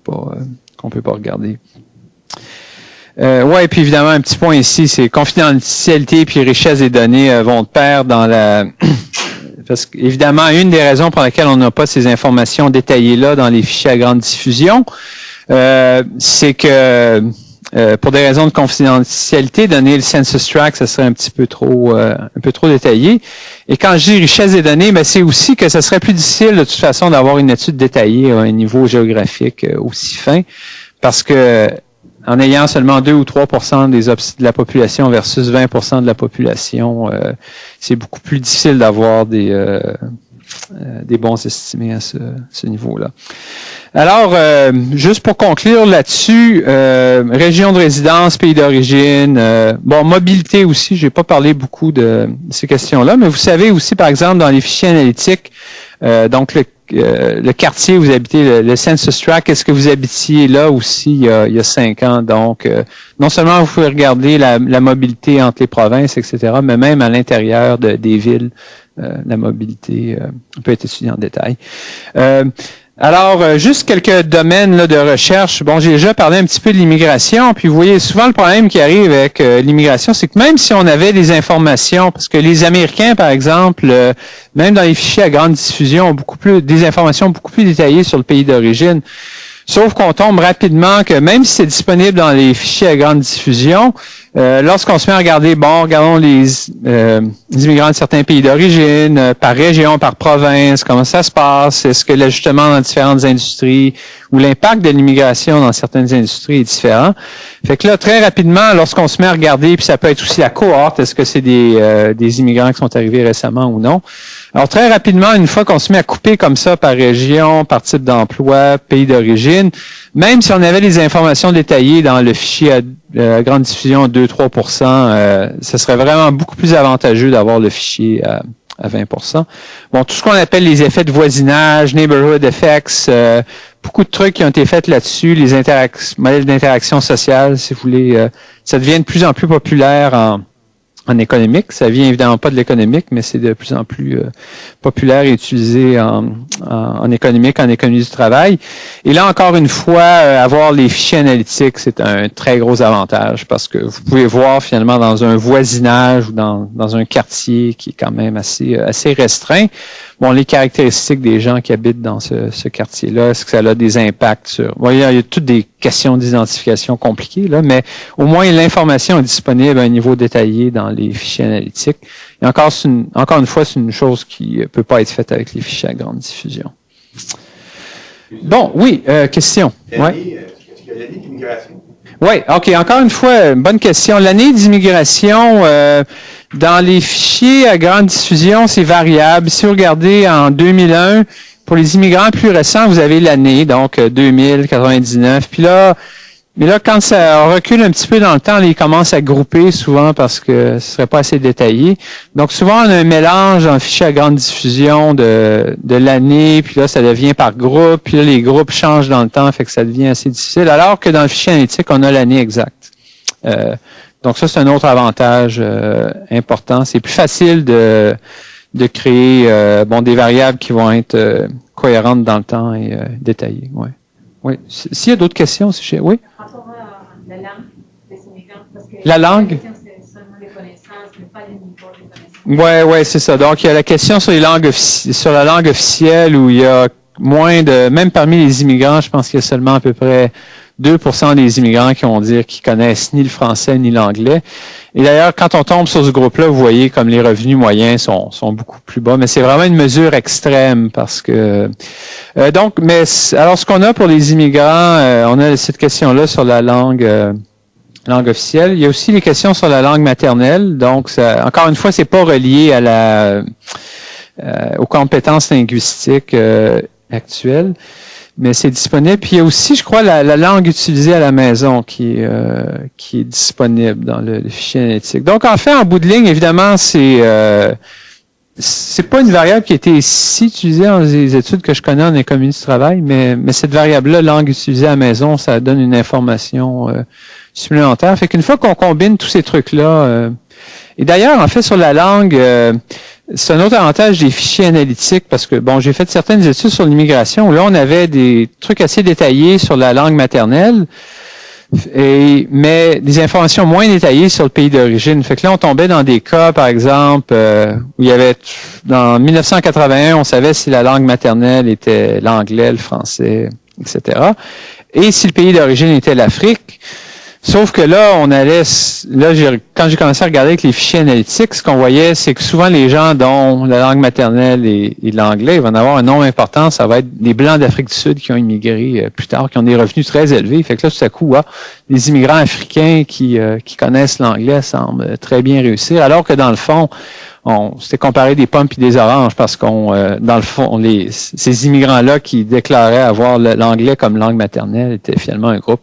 pas regarder. Et puis évidemment, un petit point ici, c'est confidentialité puis richesse des données vont de pair dans parce qu'évidemment, une des raisons pour lesquelles on n'a pas ces informations détaillées là dans les fichiers à grande diffusion, c'est que pour des raisons de confidentialité, donner le census tract, ça serait un peu trop détaillé. Et quand je dis richesse des données, ben c'est aussi que ce serait plus difficile de toute façon d'avoir une étude détaillée à un niveau géographique aussi fin, parce que en ayant seulement 2 ou 3% de la population versus 20% de la population, c'est beaucoup plus difficile d'avoir des bons estimés à ce niveau-là. Alors, juste pour conclure là-dessus, région de résidence, pays d'origine, mobilité aussi, j'ai pas parlé beaucoup de ces questions-là, mais vous savez aussi, par exemple, dans les fichiers analytiques, donc le quartier où vous habitez, le census tract, est-ce que vous habitiez là aussi il y a 5 ans? Donc, non seulement vous pouvez regarder la mobilité entre les provinces, etc., mais même à l'intérieur des villes, la mobilité peut être étudiée en détail. Alors, juste quelques domaines là, de recherche. Bon, j'ai déjà parlé un petit peu de l'immigration, puis vous voyez souvent le problème qui arrive avec l'immigration, c'est que même si on avait des informations, parce que les Américains, par exemple, même dans les fichiers à grande diffusion, ont des informations beaucoup plus détaillées sur le pays d'origine. Sauf qu'on tombe rapidement que même si c'est disponible dans les fichiers à grande diffusion, lorsqu'on se met à regarder, regardons les immigrants de certains pays d'origine, par région, par province, comment ça se passe, est-ce que l'ajustement dans différentes industries ou l'impact de l'immigration dans certaines industries est différent. Fait que là, très rapidement, lorsqu'on se met à regarder, puis ça peut être aussi la cohorte, est-ce que c'est des immigrants qui sont arrivés récemment ou non. Alors, très rapidement, une fois qu'on se met à couper comme ça par région, par type d'emploi, pays d'origine, même si on avait les informations détaillées dans le fichier à grande diffusion 2-3%, ce serait vraiment beaucoup plus avantageux d'avoir le fichier à 20%. Bon, tout ce qu'on appelle les effets de voisinage, neighborhood effects, beaucoup de trucs qui ont été faits là-dessus, les modèles d'interaction sociale, si vous voulez, ça devient de plus en plus populaire en économique. Ça vient évidemment pas de l'économique, mais c'est de plus en plus populaire et utilisé en économique, en économie du travail. Et là, encore une fois, avoir les fichiers analytiques, c'est un très gros avantage parce que vous pouvez voir finalement dans un voisinage ou dans un quartier qui est quand même assez restreint, les caractéristiques des gens qui habitent dans ce quartier-là, est-ce que ça a des impacts sur... il y a toutes des questions d'identification compliquées, là, mais au moins l'information est disponible à un niveau détaillé dans les fichiers analytiques. Et encore une fois, c'est une chose qui ne peut pas être faite avec les fichiers à grande diffusion. Bon, oui, question. L'année d'immigration. Oui, OK. Encore une fois, bonne question. L'année d'immigration, dans les fichiers à grande diffusion, c'est variable. Si vous regardez en 2001, pour les immigrants plus récents, vous avez l'année, donc 2000, 99. Puis là, quand ça recule un petit peu dans le temps, ils commencent à grouper souvent parce que ce serait pas assez détaillé. Donc souvent, on a un mélange en fichier à grande diffusion de l'année, puis là, ça devient par groupe, puis là, les groupes changent dans le temps, fait que ça devient assez difficile. Alors que dans le fichier analytique, on a l'année exacte. Donc ça, c'est un autre avantage important. C'est plus facile de créer des variables qui vont être cohérentes dans le temps et détaillées. Ouais. Oui. S'il y a d'autres questions, oui? Par rapport à la langue des immigrants, parce que la langue? La question, c'est seulement les connaissances, mais pas les niveaux de connaissances. Oui, c'est ça. Donc, il y a la question sur sur la langue officielle où il y a même parmi les immigrants, je pense qu'il y a seulement à peu près 2% des immigrants qui vont dire qu'ils connaissent ni le français ni l'anglais. Et d'ailleurs, quand on tombe sur ce groupe-là, vous voyez comme les revenus moyens sont beaucoup plus bas. Mais c'est vraiment une mesure extrême parce que... alors, ce qu'on a pour les immigrants, on a cette question-là sur la langue officielle. Il y a aussi les questions sur la langue maternelle. Donc, encore une fois, c'est pas relié aux compétences linguistiques actuelles. Mais c'est disponible. Puis il y a aussi, je crois, la langue utilisée à la maison qui est disponible dans le fichier analytique. Donc, en fait, en bout de ligne, évidemment, c'est pas une variable qui a été si utilisée dans les études que je connais en économie du travail, mais cette variable-là, langue utilisée à la maison, ça donne une information supplémentaire. Fait qu'une fois qu'on combine tous ces trucs-là, et d'ailleurs, en fait, sur la langue, c'est un autre avantage des fichiers analytiques parce que, j'ai fait certaines études sur l'immigration où là, on avait des trucs assez détaillés sur la langue maternelle, mais des informations moins détaillées sur le pays d'origine. Fait que là, on tombait dans des cas, par exemple, où il y avait, dans 1981, on savait si la langue maternelle était l'anglais, le français, etc. Et si le pays d'origine était l'Afrique. Sauf que là, quand j'ai commencé à regarder avec les fichiers analytiques, ce qu'on voyait, c'est que souvent les gens dont la langue maternelle est l'anglais, ils vont en avoir un nombre important. Ça va être des Blancs d'Afrique du Sud qui ont immigré plus tard, qui ont des revenus très élevés. Fait que là, tout à coup, les immigrants africains qui connaissent l'anglais semblent très bien réussir, alors que dans le fond, on s'était comparé des pommes et des oranges parce dans le fond, ces immigrants-là qui déclaraient avoir l'anglais comme langue maternelle étaient finalement un groupe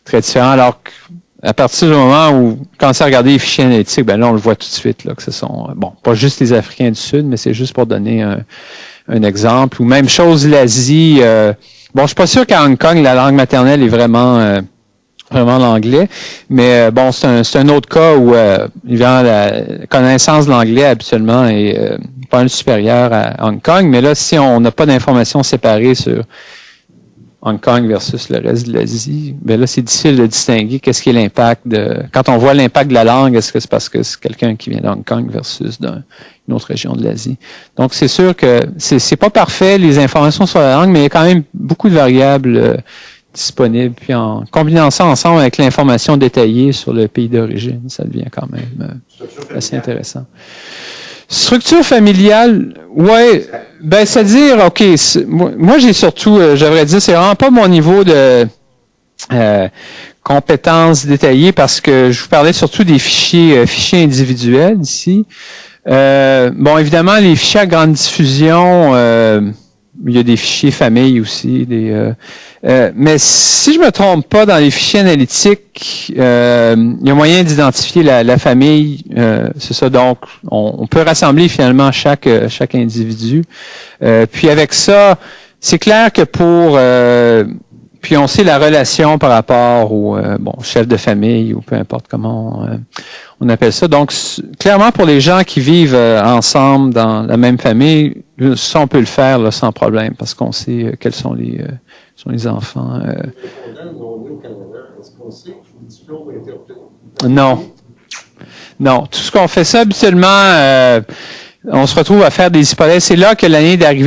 très différent. Alors qu'à partir du moment où on commence à regarder les fichiers analytiques, là, on le voit tout de suite, là, que ce sont, pas juste les Africains du Sud, mais c'est juste pour donner un exemple. Ou même chose, l'Asie. Je suis pas sûr qu'à Hong Kong, la langue maternelle est vraiment l'anglais, mais c'est un autre cas où évidemment, la connaissance de l'anglais habituellement est pas un supérieur à Hong Kong, mais là, si on n'a pas d'informations séparées sur Hong Kong versus le reste de l'Asie, là, c'est difficile de distinguer qu'est-ce qui est l'impact quand on voit l'impact de la langue, est-ce que c'est parce que c'est quelqu'un qui vient de Hong Kong versus d'une autre région de l'Asie. Donc, c'est sûr que c'est pas parfait, les informations sur la langue, mais il y a quand même beaucoup de variables disponible. Puis en combinant ça ensemble avec l'information détaillée sur le pays d'origine, ça devient quand même assez intéressant. Structure familiale, ouais, c'est-à-dire, OK, moi j'ai surtout, j'aimerais dire, c'est vraiment pas mon niveau de compétences détaillées parce que je vous parlais surtout des fichiers individuels ici. Évidemment, les fichiers à grande diffusion, il y a des fichiers famille aussi, mais si je me trompe pas, dans les fichiers analytiques, il y a moyen d'identifier la famille. C'est ça. Donc, on peut rassembler finalement chaque individu. Puis avec ça, c'est clair que puis on sait la relation par rapport au chef de famille ou peu importe comment on appelle ça. Donc, clairement, pour les gens qui vivent ensemble dans la même famille, ça, on peut le faire là, sans problème parce qu'on sait quels sont les enfants. Non. Tout ce qu'on fait ça, habituellement, on se retrouve à faire des hypothèses. C'est là que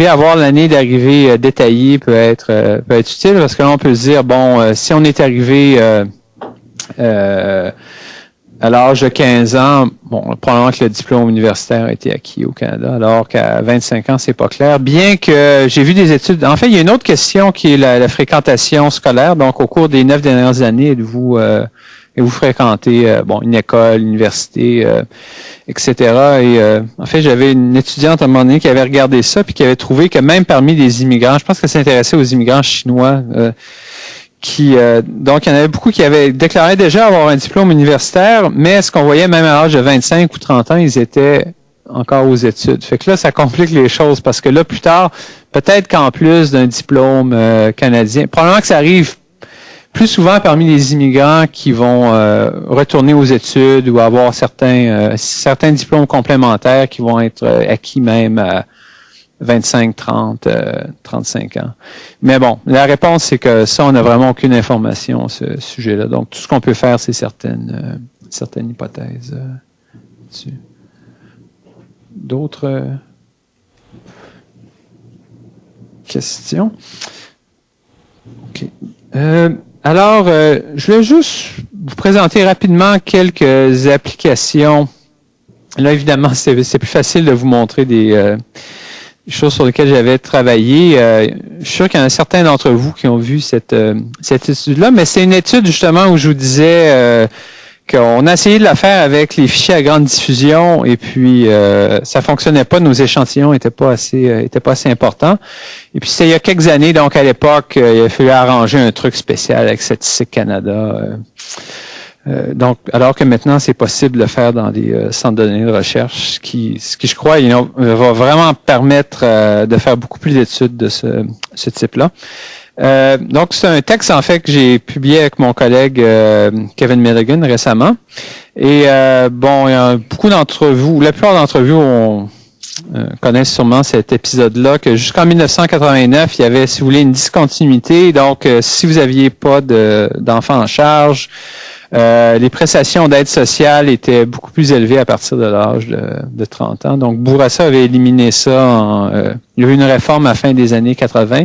avoir l'année d'arrivée détaillée peut être utile parce que là, on peut se dire, si on est arrivé à l'âge de 15 ans, probablement que le diplôme universitaire a été acquis au Canada, alors qu'à 25 ans, c'est pas clair. Bien que j'ai vu des études. En fait, il y a une autre question qui est la fréquentation scolaire. Donc, au cours des 9 dernières années, êtes-vous fréquentez une école, université, etc. Et en fait, j'avais une étudiante à un moment donné qui avait regardé ça puis qui avait trouvé que même parmi les immigrants, je pense qu'elle s'intéressait aux immigrants chinois, donc il y en avait beaucoup qui avaient déclaré déjà avoir un diplôme universitaire, mais ce qu'on voyait même à l'âge de 25 ou 30 ans, ils étaient encore aux études. Fait que là, ça complique les choses parce que là, plus tard, peut-être qu'en plus d'un diplôme canadien, probablement que ça arrive plus souvent parmi les immigrants qui vont retourner aux études ou avoir certains diplômes complémentaires qui vont être acquis même à 25, 30, 35 ans. Mais la réponse, c'est que ça, on n'a vraiment aucune information à ce sujet-là. Donc, tout ce qu'on peut faire, c'est certaines hypothèses dessus. D'autres questions? OK. Alors, je vais juste vous présenter rapidement quelques applications. Là, évidemment, c'est plus facile de vous montrer des choses sur lesquelles j'avais travaillé. Je suis sûr qu'il y en a certains d'entre vous qui ont vu cette étude-là, mais c'est une étude justement où je vous disais qu'on a essayé de la faire avec les fichiers à grande diffusion et puis ça fonctionnait pas, nos échantillons étaient pas assez importants. Et puis c'était il y a quelques années, donc à l'époque, il a fallu arranger un truc spécial avec Statistique Canada. Donc, alors que maintenant, c'est possible de le faire dans des centres de données de recherche, ce qui je crois, va vraiment permettre de faire beaucoup plus d'études de ce type-là. Donc, c'est un texte, en fait, que j'ai publié avec mon collègue Kevin Milligan récemment. Et beaucoup d'entre vous, la plupart d'entre vous connaissent sûrement cet épisode-là, que jusqu'en 1989, il y avait, si vous voulez, une discontinuité. Donc, si vous n'aviez pas d'enfants en charge, Les prestations d'aide sociale étaient beaucoup plus élevées à partir de l'âge de 30 ans. Donc, Bourassa avait éliminé ça. Il y a eu une réforme à la fin des années 80.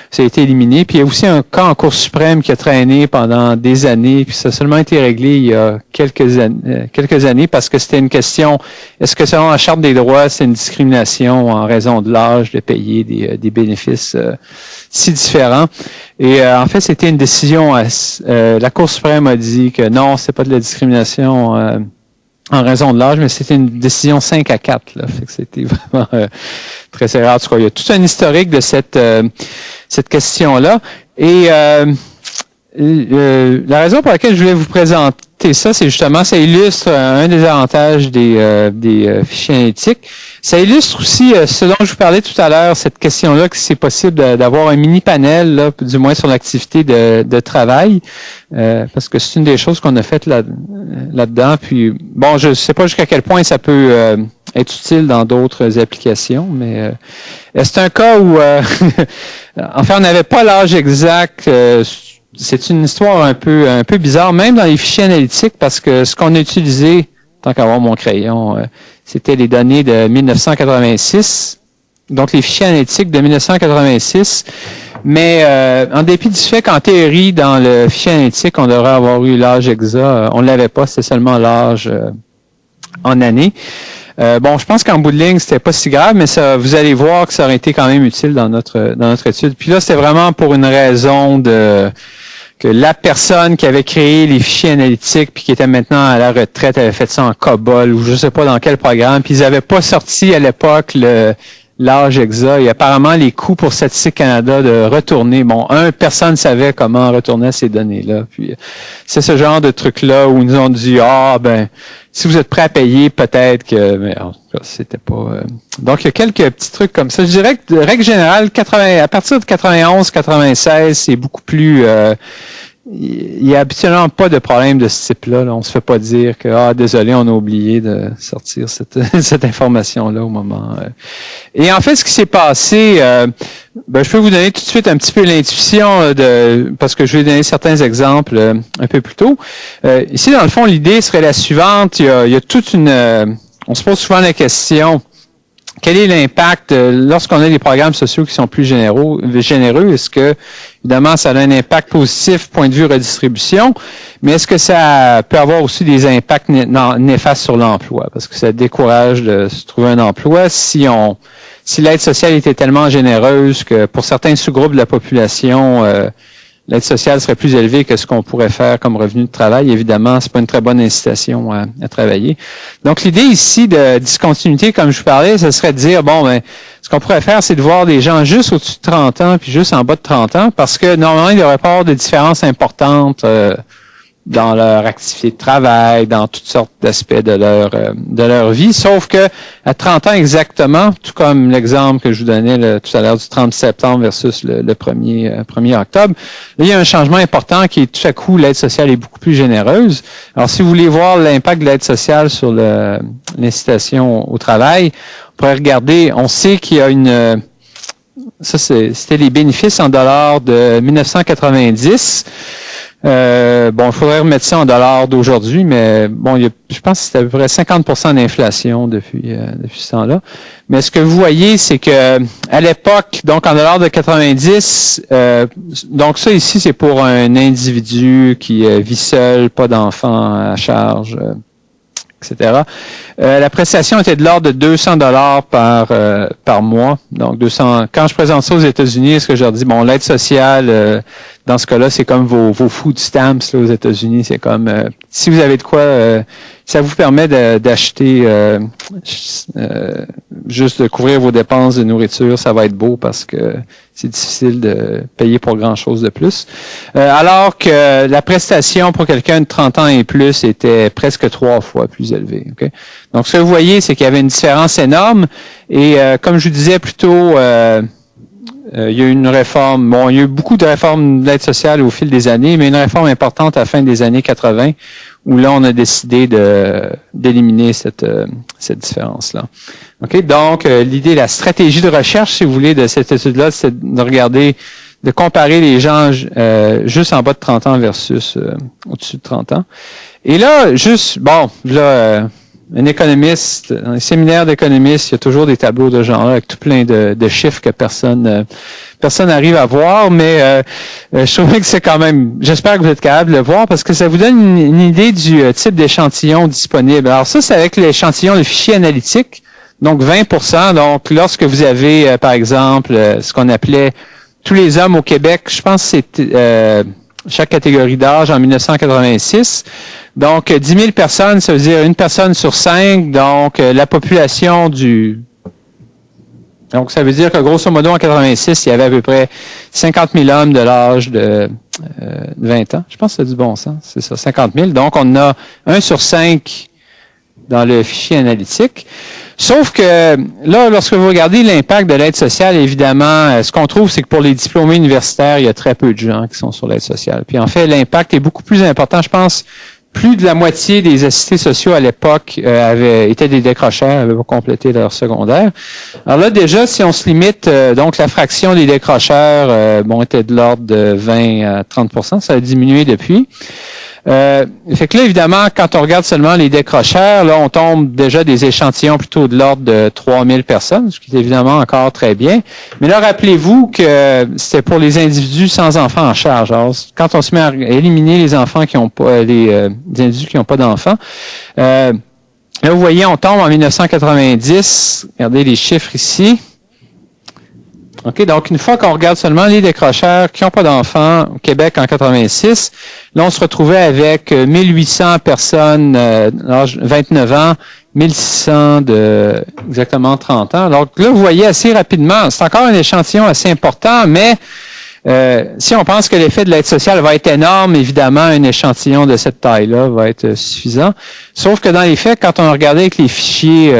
Ça a été éliminé. Puis, il y a aussi un cas en Cour suprême qui a traîné pendant des années. Puis, ça a seulement été réglé il y a quelques années parce que c'était une question, est-ce que selon la Charte des droits, c'est une discrimination en raison de l'âge de payer des bénéfices si différents? Et en fait, c'était une décision, la Cour suprême a dit que non, c'est pas de la discrimination en raison de l'âge, mais c'était une décision 5-4. Là, fait que c'était vraiment très sévère. En tout cas, il y a tout un historique de cette question-là. Et la raison pour laquelle je voulais vous présenter ça, c'est justement, ça illustre un des avantages des fichiers analytiques. Ça illustre aussi ce dont je vous parlais tout à l'heure, cette question-là, que c'est possible d'avoir un mini-panel, là, du moins sur l'activité de travail, parce que c'est une des choses qu'on a faites là-dedans. Puis, bon, je ne sais pas jusqu'à quel point ça peut être utile dans d'autres applications, mais c'est un cas où, enfin, on n'avait pas l'âge exact. C'est une histoire un peu bizarre, même dans les fichiers analytiques, parce que ce qu'on a utilisé, tant qu'à avoir mon crayon, c'était les données de 1986, donc les fichiers analytiques de 1986, mais en dépit du fait qu'en théorie, dans le fichier analytique, on devrait avoir eu l'âge exact, on ne l'avait pas, c'était seulement l'âge en année. Bon, je pense qu'en bout de ligne, c'était pas si grave, mais ça, vous allez voir que ça aurait été quand même utile dans notre étude. Puis là, c'était vraiment pour une raison que la personne qui avait créé les fichiers analytiques puis qui était maintenant à la retraite avait fait ça en COBOL ou je sais pas dans quel programme. Puis ils n'avaient pas sorti à l'époque l'âge exact. Et apparemment, les coûts pour Statistique Canada de retourner, bon, personne ne savait comment retourner ces données-là. Puis c'est ce genre de truc-là où ils nous ont dit, si vous êtes prêt à payer, peut-être que, mais en tout cas, c'était pas. Donc, il y a quelques petits trucs comme ça. Je dirais que, de règle générale, à partir de 91, 96, c'est beaucoup plus. Il n'y a habituellement pas de problème de ce type-là. Là. On se fait pas dire que désolé, on a oublié de sortir cette information-là au moment. Et en fait, ce qui s'est passé, je peux vous donner tout de suite un petit peu l'intuition parce que je vais donner certains exemples un peu plus tôt. Ici, dans le fond, l'idée serait la suivante. Il y a toute une. On se pose souvent la question. Quel est l'impact lorsqu'on a des programmes sociaux qui sont plus généreux? Est-ce que, évidemment, ça a un impact positif, point de vue redistribution, mais est-ce que ça peut avoir aussi des impacts néfastes sur l'emploi? Parce que ça décourage de se trouver un emploi si l'aide sociale était tellement généreuse que pour certains sous-groupes de la population, l'aide sociale serait plus élevée que ce qu'on pourrait faire comme revenu de travail. Évidemment, c'est pas une très bonne incitation à travailler. Donc, l'idée ici de discontinuité, comme je vous parlais, ce serait de dire, ce qu'on pourrait faire, c'est de voir des gens juste au-dessus de 30 ans puis juste en bas de 30 ans, parce que normalement, il devrait pas avoir de différences importantes dans leur activité de travail, dans toutes sortes d'aspects de leur vie, sauf que à 30 ans exactement, tout comme l'exemple que je vous donnais tout à l'heure du 30 septembre versus le 1er octobre, là, il y a un changement important qui est tout à coup, l'aide sociale est beaucoup plus généreuse. Alors, si vous voulez voir l'impact de l'aide sociale sur l'incitation au travail, on pourrait regarder, on sait qu'il y a ça c'était les bénéfices en dollars de 1990. Il faudrait remettre ça en dollars d'aujourd'hui, mais je pense que c'est à peu près 50% d'inflation depuis ce temps-là. Mais ce que vous voyez, c'est que à l'époque, donc en dollars de 90, donc ça ici, c'est pour un individu qui vit seul, pas d'enfant à charge, etc. La prestation était de l'ordre de $200 par mois. Donc 200. Quand je présente ça aux États-Unis, ce que je leur dis, l'aide sociale, dans ce cas-là, c'est comme vos food stamps là, aux États-Unis. C'est comme si vous avez de quoi, ça vous permet d'acheter juste de couvrir vos dépenses de nourriture, ça va être beau parce que c'est difficile de payer pour grand-chose de plus. Alors que la prestation pour quelqu'un de 30 ans et plus était presque 3 fois plus élevée. Okay? Donc, ce que vous voyez, c'est qu'il y avait une différence énorme. Et comme je vous disais plus tôt, il y a eu une réforme. Il y a eu beaucoup de réformes d'aide sociale au fil des années, mais une réforme importante à la fin des années 80, où là, on a décidé d'éliminer cette différence-là. OK? Donc, l'idée, la stratégie de recherche, si vous voulez, de cette étude-là, c'est de regarder de comparer les gens juste en bas de 30 ans versus au-dessus de 30 ans. Et là, un économiste, dans les séminaires d'économistes, il y a toujours des tableaux de genre avec tout plein de chiffres que personne n'arrive à voir, mais je trouvais que c'est quand même, j'espère que vous êtes capable de le voir parce que ça vous donne une idée du type d'échantillon disponible. Alors ça, c'est avec l'échantillon de fichier analytique, donc 20%. Donc lorsque vous avez, par exemple, ce qu'on appelait tous les hommes au Québec, je pense que c'était chaque catégorie d'âge en 1986. Donc, 10 000 personnes, ça veut dire une personne sur 5. Donc, la population Donc, ça veut dire que, grosso modo, en 86, il y avait à peu près 50 000 hommes de l'âge de 20 ans. Je pense que c'est du bon sens, c'est ça, 50 000. Donc, on a 1 sur 5 dans le fichier analytique. Sauf que, là, lorsque vous regardez l'impact de l'aide sociale, évidemment, ce qu'on trouve, c'est que pour les diplômés universitaires, il y a très peu de gens qui sont sur l'aide sociale. Puis, en fait, l'impact est beaucoup plus important, je pense. Plus de la moitié des assistés sociaux à l'époque étaient des décrocheurs, avaient pas complété leur secondaire. Alors là, déjà, si on se limite, donc la fraction des décrocheurs, était de l'ordre de 20 à 30%, ça a diminué depuis. Fait que là, évidemment, quand on regarde seulement les décrocheurs, là, on tombe déjà des échantillons plutôt de l'ordre de 3000 personnes, ce qui est évidemment encore très bien. Mais là, rappelez-vous que c'était pour les individus sans enfants en charge. Alors, quand on se met à éliminer les enfants qui ont pas, les individus qui n'ont pas d'enfants, là, vous voyez, on tombe en 1990. Regardez les chiffres ici. OK, donc une fois qu'on regarde seulement les décrocheurs qui n'ont pas d'enfants au Québec en 86, là, on se retrouvait avec 1800 personnes d'âge 29 ans, 1600 de exactement 30 ans. Donc là, vous voyez assez rapidement, c'est encore un échantillon assez important, mais si on pense que l'effet de l'aide sociale va être énorme, évidemment, un échantillon de cette taille-là va être suffisant. Sauf que dans les faits, quand on regardait avec les fichiers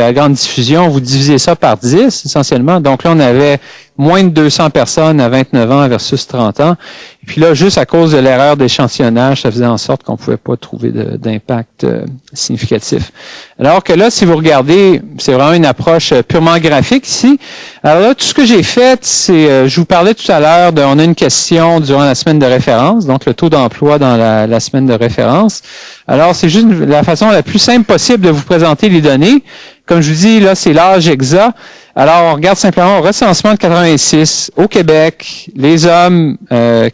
à grande diffusion, vous divisez ça par 10, essentiellement. Donc là, on avait moins de 200 personnes à 29 ans versus 30 ans. Et puis là, juste à cause de l'erreur d'échantillonnage, ça faisait en sorte qu'on ne pouvait pas trouver d'impact significatif. Alors que là, si vous regardez, c'est vraiment une approche purement graphique ici. Alors là, tout ce que j'ai fait, c'est, je vous parlais tout à l'heure, on a une question durant la semaine de référence, donc le taux d'emploi dans la semaine de référence. Alors, c'est juste la façon la plus simple possible de vous présenter les données. Comme je vous dis, là, c'est l'âge exact. Alors, on regarde simplement au recensement de 86 au Québec, les hommes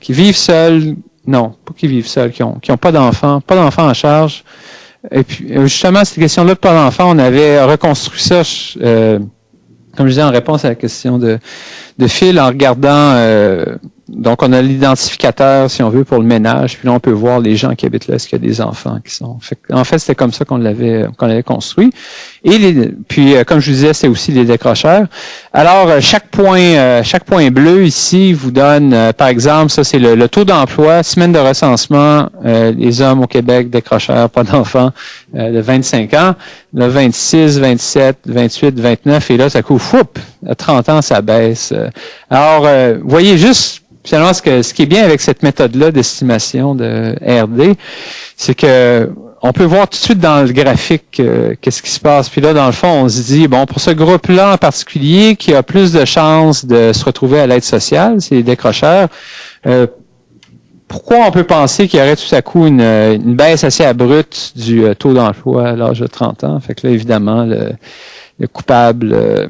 qui vivent seuls, non, pas qui vivent seuls, qui ont pas d'enfants en charge. Et puis, justement, cette question-là de pas d'enfants, on avait reconstruit ça, comme je disais, en réponse à la question de Phil, en regardant, donc on a l'identificateur, si on veut, pour le ménage, puis là, on peut voir les gens qui habitent là, est-ce qu'il y a des enfants qui sont... En fait, c'était comme ça qu'on l'avait construit. Et puis, comme je vous disais, c'est aussi les décrocheurs. Alors, chaque point bleu ici vous donne, par exemple, ça c'est le taux d'emploi, semaine de recensement, les hommes au Québec, décrocheurs, pas d'enfants, de 25 ans, le 26, 27, 28, 29, et là, ça couvre, à 30 ans, ça baisse. Alors, vous voyez juste, finalement, ce qui est bien avec cette méthode-là d'estimation de RD, c'est que on peut voir tout de suite dans le graphique qu'est-ce qui se passe. Puis là, dans le fond, on se dit, bon, pour ce groupe-là en particulier, qui a plus de chances de se retrouver à l'aide sociale, c'est les décrocheurs, pourquoi on peut penser qu'il y aurait tout à coup une baisse assez abrupte du taux d'emploi à l'âge de 30 ans? Fait que là, évidemment, le coupable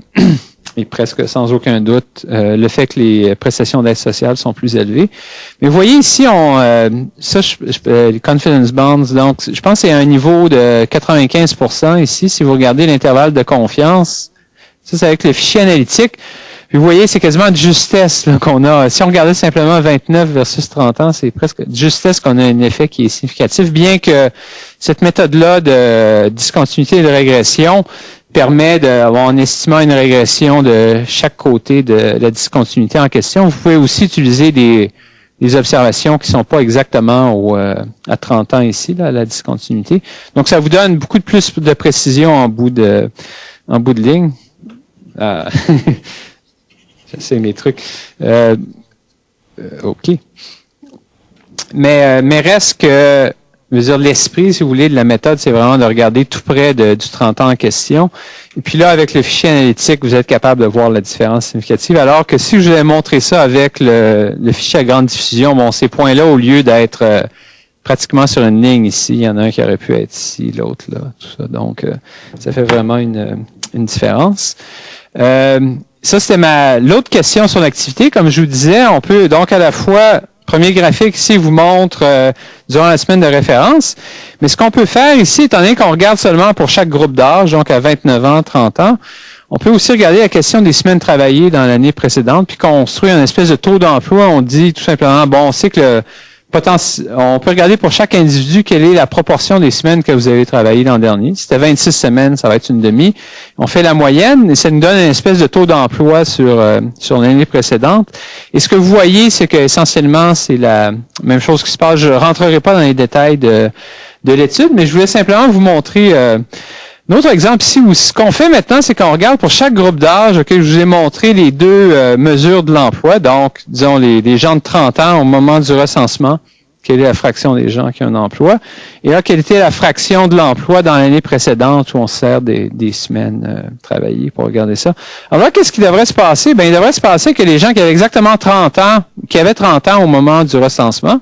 est presque sans aucun doute le fait que les prestations d'aide sociale sont plus élevées. Mais vous voyez ici, les confidence bonds, donc je pense que c'est à un niveau de 95% ici, si vous regardez l'intervalle de confiance. Ça, c'est avec le fichier analytique. Puis vous voyez, c'est quasiment de justesse là, qu'on a. Si on regardait simplement 29 versus 30 ans, c'est presque de justesse qu'on a un effet qui est significatif, bien que cette méthode-là de discontinuité et de régression permet d'avoir, en estimant une régression de chaque côté de la discontinuité en question, vous pouvez aussi utiliser des observations qui sont pas exactement à 30 ans ici, là, la discontinuité. Donc, ça vous donne beaucoup plus de précision en bout de ligne. C'est mes trucs. OK. Mais reste que je veux dire, l'esprit, si vous voulez, de la méthode, c'est vraiment de regarder tout près du 30 ans en question. Et puis là, avec le fichier analytique, vous êtes capable de voir la différence significative. Alors que si je vous avais montré ça avec le fichier à grande diffusion, bon, ces points-là, au lieu d'être pratiquement sur une ligne ici, il y en a un qui aurait pu être ici, l'autre là, tout ça. Donc, ça fait vraiment une différence. Ça, c'était l'autre question sur l'activité. Comme je vous disais, on peut donc à la fois, premier graphique ici vous montre durant la semaine de référence, mais ce qu'on peut faire ici, étant donné qu'on regarde seulement pour chaque groupe d'âge, donc à 29 ans, 30 ans, on peut aussi regarder la question des semaines travaillées dans l'année précédente, puis construire une espèce de taux d'emploi. On dit tout simplement, bon, on sait que on peut regarder pour chaque individu quelle est la proportion des semaines que vous avez travaillé l'an dernier. Si c'était 26 semaines, ça va être une demi. On fait la moyenne et ça nous donne une espèce de taux d'emploi sur l'année précédente. Et ce que vous voyez, c'est que essentiellement c'est la même chose qui se passe. Je rentrerai pas dans les détails de l'étude, mais je voulais simplement vous montrer un autre exemple ici où ce qu'on fait maintenant, c'est qu'on regarde pour chaque groupe d'âge, je vous ai montré les deux mesures de l'emploi, donc disons les gens de 30 ans au moment du recensement, quelle est la fraction des gens qui ont un emploi, et là, quelle était la fraction de l'emploi dans l'année précédente où on sert des semaines travaillées pour regarder ça. Alors là, qu'est-ce qui devrait se passer? Ben, il devrait se passer que les gens qui avaient exactement 30 ans, qui avaient 30 ans au moment du recensement,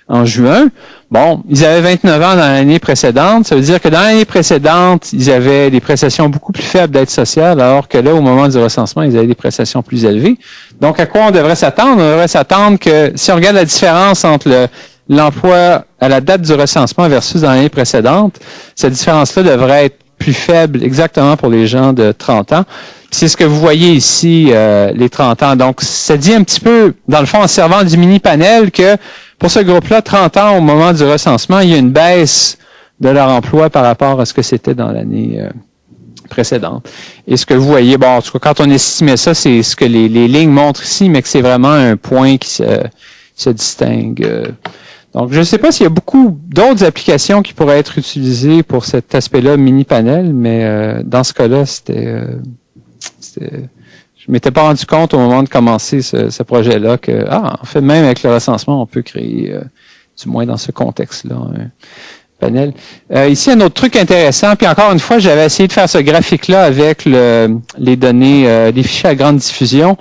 en juin, bon, ils avaient 29 ans dans l'année précédente. Ça veut dire que dans l'année précédente, ils avaient des prestations beaucoup plus faibles d'aide sociale, alors que là, au moment du recensement, ils avaient des prestations plus élevées. Donc, à quoi on devrait s'attendre? On devrait s'attendre que, si on regarde la différence entre l'emploi à la date du recensement versus dans l'année précédente, cette différence-là devrait être plus faible exactement pour les gens de 30 ans. C'est ce que vous voyez ici, les 30 ans. Donc, ça dit un petit peu, dans le fond, en servant du mini-panel, que pour ce groupe-là, 30 ans au moment du recensement, il y a une baisse de leur emploi par rapport à ce que c'était dans l'année précédente. Et ce que vous voyez, bon, en tout cas, quand on estimait ça, c'est ce que les lignes montrent ici, mais que c'est vraiment un point qui se distingue. Donc, je ne sais pas s'il y a beaucoup d'autres applications qui pourraient être utilisées pour cet aspect-là mini-panel, mais dans ce cas-là, je m'étais pas rendu compte au moment de commencer ce projet-là que, en fait, même avec le recensement, on peut créer, du moins dans ce contexte-là, un panel. Ici, un autre truc intéressant, puis encore une fois, j'avais essayé de faire ce graphique-là avec les données, des fichiers à grande diffusion.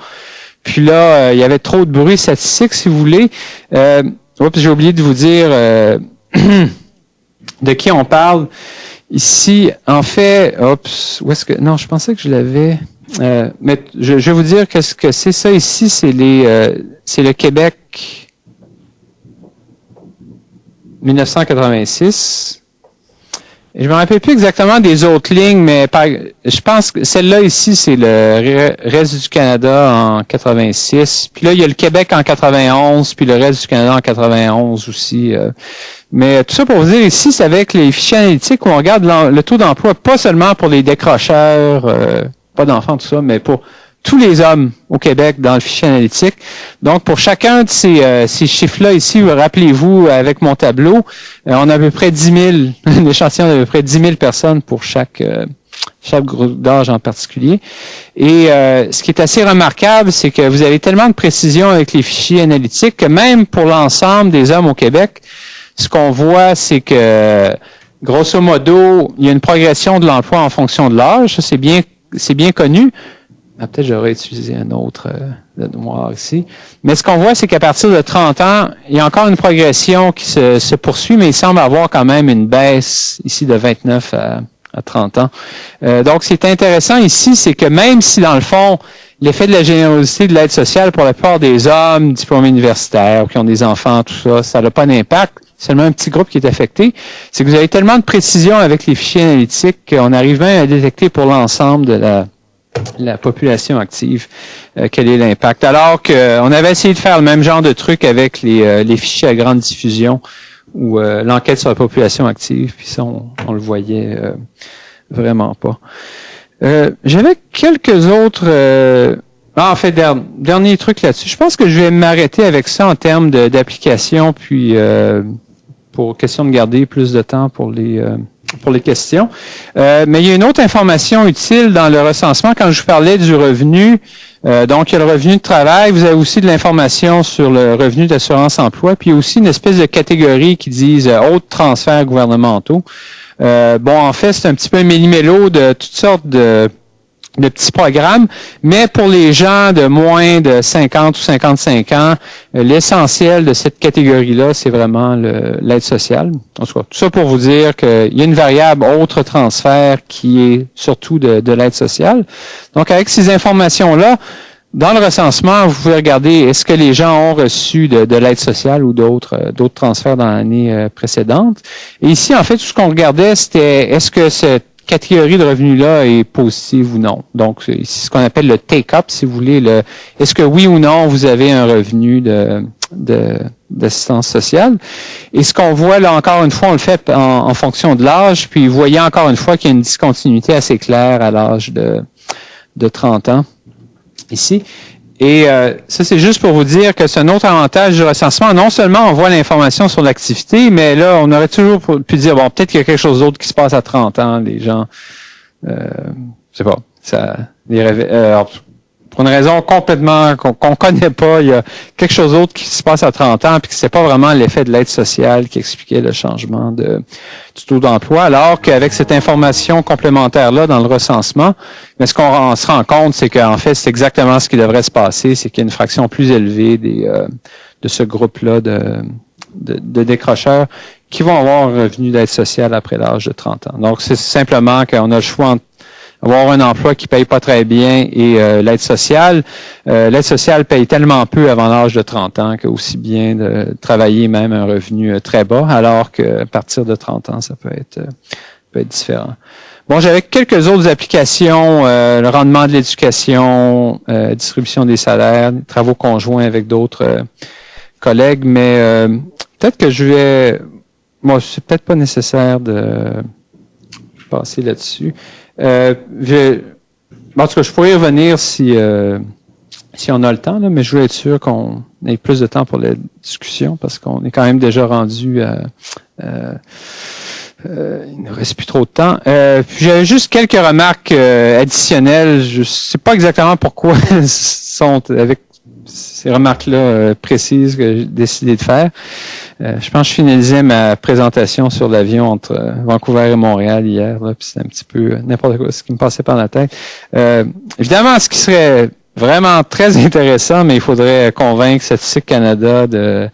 Puis là, il y avait trop de bruit statistique, si vous voulez. J'ai oublié de vous dire de qui on parle. Ici, en fait, où est-ce que... Non, je pensais que je l'avais... mais je vais vous dire qu'est-ce que c'est. Ça ici, c'est le Québec 1986. Et je me rappelle plus exactement des autres lignes, mais je pense que celle-là ici, c'est le reste du Canada en 86. Puis là, il y a le Québec en 91, puis le reste du Canada en 91 aussi. Mais tout ça pour vous dire ici, c'est avec les fichiers analytiques où on regarde le taux d'emploi, pas seulement pour les décrocheurs, pas d'enfants, tout ça, mais pour tous les hommes au Québec dans le fichier analytique. Donc, pour chacun de ces chiffres-là ici, rappelez-vous, avec mon tableau, on a à peu près 10 000, un échantillon d'à peu près 10 000 personnes pour chaque groupe d'âge en particulier. Et ce qui est assez remarquable, c'est que vous avez tellement de précision avec les fichiers analytiques que même pour l'ensemble des hommes au Québec, ce qu'on voit, c'est que, grosso modo, il y a une progression de l'emploi en fonction de l'âge. Ça, c'est bien connu. Peut-être j'aurais utilisé un autre de noir ici. Mais ce qu'on voit, c'est qu'à partir de 30 ans, il y a encore une progression qui se poursuit, mais il semble avoir quand même une baisse ici de 29 à 30 ans. Donc, ce qui est intéressant ici, c'est que même si, dans le fond, l'effet de la générosité de l'aide sociale pour la plupart des hommes diplômés universitaires, qui ont des enfants, tout ça, ça n'a pas d'impact. Seulement un petit groupe qui est affecté. C'est que vous avez tellement de précision avec les fichiers analytiques qu'on arrive même à détecter pour l'ensemble de la population active quel est l'impact. Alors qu'on avait essayé de faire le même genre de truc avec les fichiers à grande diffusion ou l'enquête sur la population active, puis ça, on le voyait vraiment pas. J'avais quelques autres... en fait, dernier truc là-dessus. Je pense que je vais m'arrêter avec ça en termes d'application, puis pour question de garder plus de temps pour les pour les questions. Mais il y a une autre information utile dans le recensement. Quand je vous parlais du revenu, donc il y a le revenu de travail, vous avez aussi de l'information sur le revenu d'assurance-emploi, puis il y a aussi une espèce de catégorie qui disent autres transferts gouvernementaux. En fait, c'est un petit peu un méli-mélo de toutes sortes de petits programmes, mais pour les gens de moins de 50 ou 55 ans, l'essentiel de cette catégorie-là, c'est vraiment l'aide sociale. En tout cas, tout ça pour vous dire qu'il y a une variable autre transfert qui est surtout de l'aide sociale. Donc, avec ces informations-là, dans le recensement, vous pouvez regarder est-ce que les gens ont reçu de l'aide sociale ou d'autres transferts dans l'année précédente. Et ici, en fait, tout ce qu'on regardait, c'était est-ce que cette catégorie de revenus-là est positive ou non. Donc, c'est ce qu'on appelle le take-up, si vous voulez. Est-ce que oui ou non, vous avez un revenu d'assistance sociale? Et ce qu'on voit, là, encore une fois, on le fait en fonction de l'âge, puis vous voyez encore une fois qu'il y a une discontinuité assez claire à l'âge de 30 ans, ici. Et ça, c'est juste pour vous dire que c'est un autre avantage du recensement. Non seulement on voit l'information sur l'activité, mais là, on aurait toujours pu dire, bon, peut-être qu'il y a quelque chose d'autre qui se passe à 30 ans. Les gens, je sais pas, pour une raison complètement qu'on connaît pas, il y a quelque chose d'autre qui se passe à 30 ans, puis que c'est pas vraiment l'effet de l'aide sociale qui expliquait le changement du taux d'emploi, alors qu'avec cette information complémentaire-là dans le recensement, mais ce qu'on se rend compte, c'est qu'en fait, c'est exactement ce qui devrait se passer, c'est qu'il y a une fraction plus élevée de ce groupe-là de décrocheurs qui vont avoir un revenu d'aide sociale après l'âge de 30 ans. Donc, c'est simplement qu'on a le choix entre avoir un emploi qui paye pas très bien et l'aide sociale. L'aide sociale paye tellement peu avant l'âge de 30 ans qu'aussi bien de travailler même un revenu très bas, alors qu'à partir de 30 ans, ça peut être différent. Bon, j'avais quelques autres applications, le rendement de l'éducation, distribution des salaires, travaux conjoints avec d'autres collègues, mais peut-être que je vais... Bon, c'est peut-être pas nécessaire de passer là-dessus. En tout cas, je pourrais y revenir si on a le temps, là, mais je voulais être sûr qu'on ait plus de temps pour la discussion parce qu'on est quand même déjà rendu il ne reste plus trop de temps. Puis j'avais juste quelques remarques additionnelles. Je ne sais pas exactement pourquoi sont avec ces remarques-là précises que j'ai décidé de faire. Je pense que je finalisais ma présentation sur l'avion entre Vancouver et Montréal hier, là, puis c'est un petit peu n'importe quoi ce qui me passait par la tête. Évidemment, ce qui serait vraiment très intéressant, mais il faudrait convaincre Statistique Canada de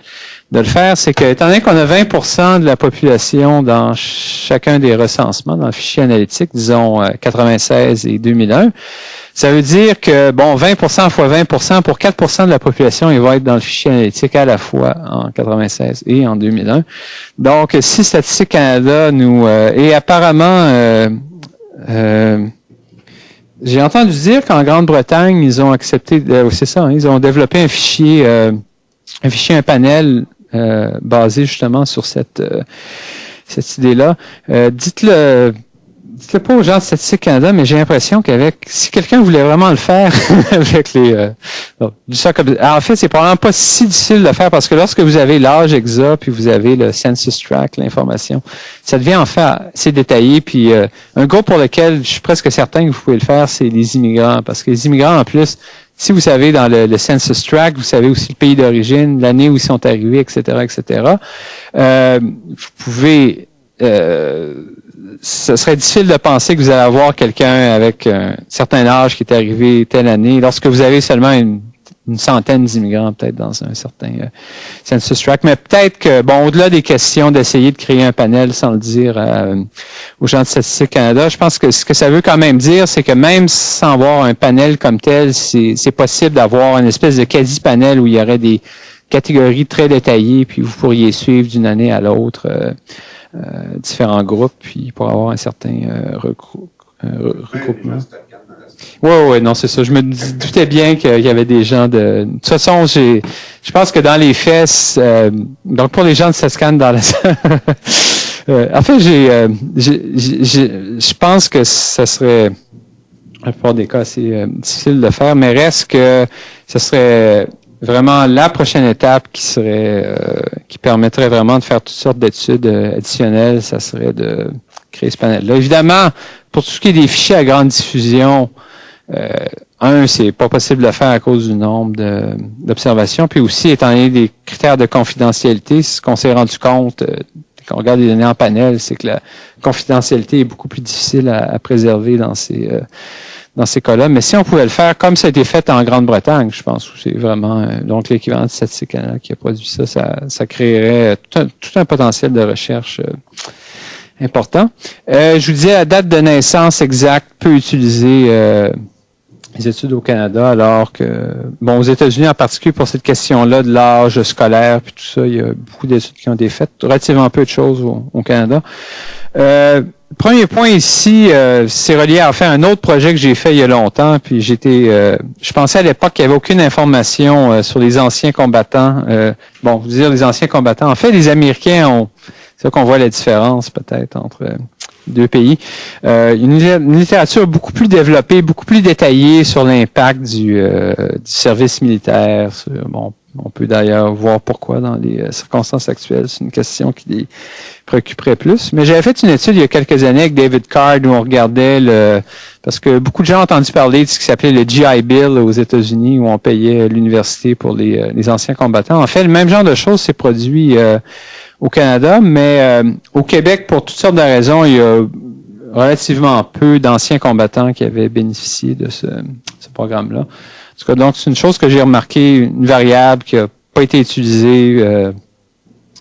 le faire, c'est que, étant donné qu'on a 20% de la population dans chacun des recensements, dans le fichier analytique, disons 96 et 2001, ça veut dire que, 20% fois 20%, pour 4% de la population, il va être dans le fichier analytique à la fois en 96 et en 2001. Donc, si Statistique Canada et apparemment, j'ai entendu dire qu'en Grande-Bretagne, ils ont accepté, c'est ça, ils ont développé un fichier, un panel basé justement sur cette idée-là. Dites-le pas aux gens de Statistique Canada, mais j'ai l'impression si quelqu'un voulait vraiment le faire avec en fait, c'est probablement pas si difficile de le faire parce que lorsque vous avez l'âge EXA puis vous avez le Census Tract, l'information, ça devient en fait assez détaillé. Puis un groupe pour lequel je suis presque certain que vous pouvez le faire, c'est les immigrants, parce que les immigrants en plus, si vous savez dans le Census Tract, vous savez aussi le pays d'origine, l'année où ils sont arrivés, etc., etc. Vous pouvez ce serait difficile de penser que vous allez avoir quelqu'un avec un certain âge qui est arrivé telle année, lorsque vous avez seulement une centaine d'immigrants peut-être dans un certain Census Tract. Mais peut-être que, au-delà des questions d'essayer de créer un panel sans le dire aux gens de Statistique Canada, je pense que ce que ça veut quand même dire, c'est que même sans avoir un panel comme tel, c'est possible d'avoir une espèce de quasi-panel où il y aurait des catégories très détaillées, puis vous pourriez suivre d'une année à l'autre différents groupes, puis pour avoir un certain regroupement. Oui, non, c'est ça. Je me doutais bien qu'il y avait des gens de toute façon, je pense que dans les faits, donc pour les gens de Sascan dans la salle, en fait, je pense que ça serait, la plupart des cas, assez difficile de faire, mais reste que ce serait vraiment la prochaine étape qui permettrait vraiment de faire toutes sortes d'études additionnelles, ça serait créé ce panel-là. Évidemment, pour tout ce qui est des fichiers à grande diffusion, c'est pas possible de le faire à cause du nombre d'observations, puis aussi, étant donné des critères de confidentialité, ce qu'on s'est rendu compte quand on regarde les données en panel, c'est que la confidentialité est beaucoup plus difficile à préserver dans ces cas-là. Mais si on pouvait le faire comme ça a été fait en Grande-Bretagne, je pense que c'est vraiment donc l'équivalent de Statistique Canada qui a produit ça, ça créerait tout un potentiel de recherche important. Je vous disais, la date de naissance exacte peut utiliser les études au Canada, alors que, aux États-Unis en particulier, pour cette question-là de l'âge scolaire, puis tout ça, il y a beaucoup d'études qui ont été faites, relativement peu de choses au Canada. Premier point ici, c'est relié à un autre projet que j'ai fait il y a longtemps, puis je pensais à l'époque qu'il n'y avait aucune information sur les anciens combattants. Vous dire les anciens combattants. En fait, les Américains c'est là qu'on voit la différence peut-être entre deux pays. Une littérature beaucoup plus développée, beaucoup plus détaillée sur l'impact du service militaire. On peut d'ailleurs voir pourquoi dans les circonstances actuelles. C'est une question qui les préoccuperait plus. Mais j'avais fait une étude il y a quelques années avec David Card où on regardait parce que beaucoup de gens ont entendu parler de ce qui s'appelait le GI Bill aux États-Unis où on payait l'université pour les anciens combattants. En fait, le même genre de choses s'est produit au Canada, mais au Québec, pour toutes sortes de raisons, il y a relativement peu d'anciens combattants qui avaient bénéficié de ce programme-là. En tout cas, donc, c'est une chose que j'ai remarqué, une variable qui n'a pas été utilisée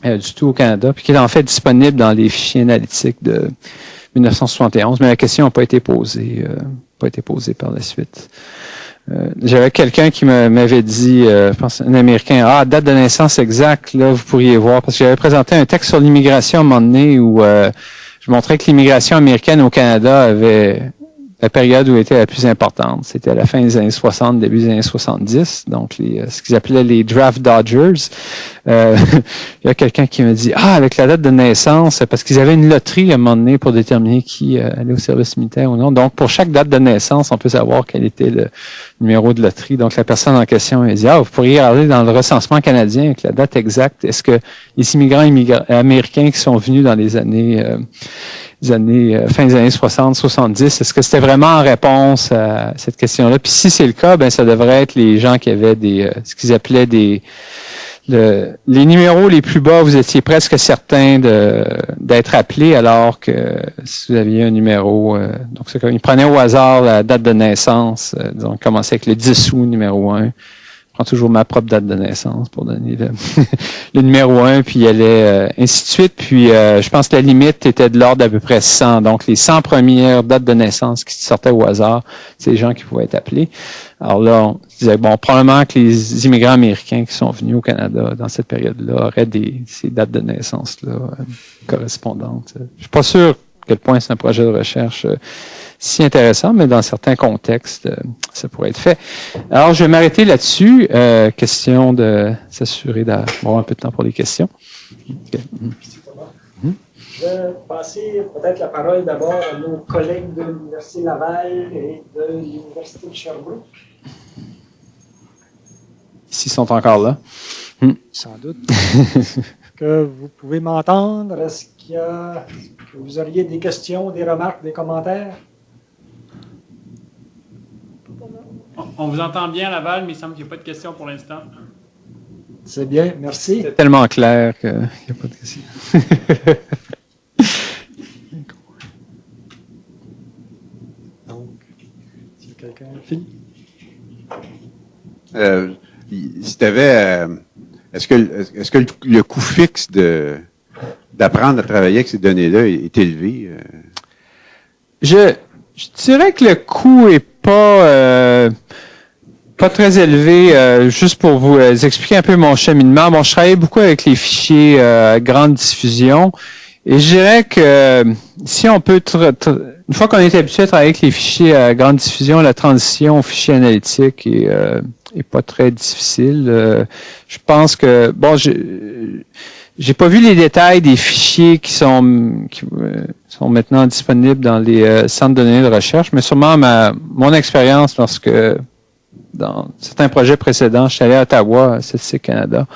du tout au Canada, puis qui est en fait disponible dans les fichiers analytiques de 1971, mais la question n'a pas été posée par la suite. J'avais quelqu'un qui m'avait dit, je pense un Américain, date de naissance exacte, là, vous pourriez voir, parce que j'avais présenté un texte sur l'immigration à un moment donné où je montrais que l'immigration américaine au Canada avait la période où elle était la plus importante. C'était à la fin des années 60, début des années 70, donc ce qu'ils appelaient les draft dodgers. Il y a quelqu'un qui me dit, avec la date de naissance, parce qu'ils avaient une loterie à un moment donné pour déterminer qui allait au service militaire ou non. Donc, pour chaque date de naissance, on peut savoir quel était le numéro de loterie. Donc, la personne en question, elle dit, vous pourriez regarder dans le recensement canadien avec la date exacte. Est-ce que les immigrants américains qui sont venus dans les années fin des années 60, 70, est-ce que c'était vraiment en réponse à cette question-là? Puis si c'est le cas, ça devrait être les gens qui avaient ce qu'ils appelaient les numéros les plus bas, vous étiez presque certain d'être appelé, alors que si vous aviez un numéro, donc c'est comme, ils prenaient au hasard la date de naissance, disons, commençait avec le 10 août, numéro 1. Je prends toujours ma propre date de naissance pour donner le numéro 1, puis il allait ainsi de suite. Puis je pense que la limite était de l'ordre d'à peu près 100. Donc les 100 premières dates de naissance qui sortaient au hasard, c'est les gens qui pouvaient être appelés. Alors là, on disait, probablement que les immigrants américains qui sont venus au Canada dans cette période-là auraient ces dates de naissance-là correspondantes. Je suis pas sûr à quel point c'est un projet de recherche si intéressant, mais dans certains contextes, ça pourrait être fait. Alors, je vais m'arrêter là-dessus. Question de s'assurer d'avoir un peu de temps pour les questions. Okay. Je vais passer peut-être la parole d'abord à nos collègues de l'Université Laval et de l'Université de Sherbrooke. S'ils sont encore là. Sans doute. Que vous pouvez m'entendre. Est-ce que vous auriez des questions, des remarques, des commentaires? On vous entend bien à Laval, mais il semble qu'il n'y a pas de questions pour l'instant. C'est bien, merci. C'est tellement clair qu'il n'y a pas de questions. Donc, si quelqu'un... Phil? Si tu avais... est-ce que le coût fixe d'apprendre à travailler avec ces données-là est élevé? Je dirais que le coût est pas très élevé. Juste pour vous expliquer un peu mon cheminement. Je travaillais beaucoup avec les fichiers à grande diffusion. Et je dirais que si on peut, une fois qu'on est habitué à travailler avec les fichiers à grande diffusion, la transition aux fichiers analytiques est pas très difficile. Je pense que, j'ai pas vu les détails des fichiers qui sont maintenant disponibles dans les centres de données de recherche, mais sûrement mon expérience lorsque, dans certains projets précédents, je suis allé à Ottawa, à Statistique Canada,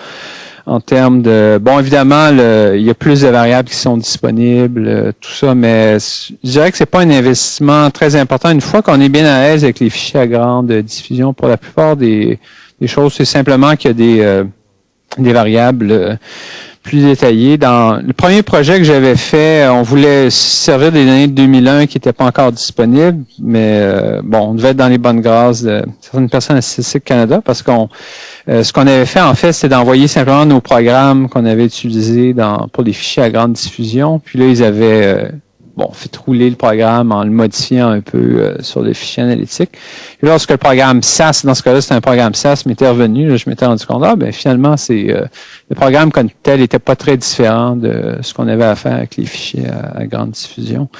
en termes de... Bon, évidemment, il y a plus de variables qui sont disponibles, tout ça, mais je dirais que c'est pas un investissement très important. Une fois qu'on est bien à l'aise avec les fichiers à grande diffusion, pour la plupart des choses, c'est simplement qu'il y a des variables plus détaillées. Dans le premier projet que j'avais fait, on voulait se servir des données de 2001 qui n'étaient pas encore disponibles, mais on devait être dans les bonnes grâces de certaines personnes à Statistique Canada, parce ce qu'on avait fait, en fait, c'était d'envoyer simplement nos programmes qu'on avait utilisés pour des fichiers à grande diffusion. Puis là, ils avaient fait rouler le programme en le modifiant un peu sur les fichiers analytiques. Et lorsque le programme SAS, dans ce cas-là, c'était un programme SAS, m'était revenu, là, je m'étais rendu compte, finalement, le programme comme tel n'était pas très différent de ce qu'on avait à faire avec les fichiers à grande diffusion.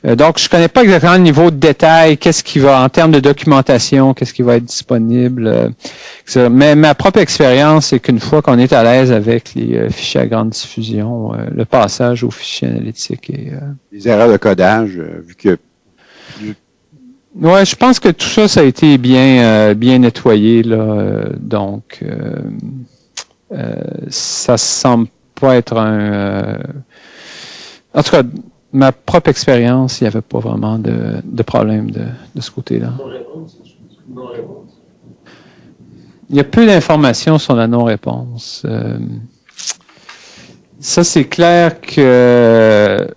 Donc, je connais pas exactement le niveau de détail, qu'est-ce qui va, en termes de documentation, qu'est-ce qui va être disponible. Mais ma propre expérience, c'est qu'une fois qu'on est à l'aise avec les fichiers à grande diffusion, le passage aux fichiers analytiques est... Les erreurs de codage, vu que... Ouais, je pense que tout ça, ça a été bien nettoyé, là. Donc, ça semble pas être en tout cas, ma propre expérience, il n'y avait pas vraiment de problème de ce côté-là. Il y a peu d'informations sur la non-réponse. Ça, c'est clair que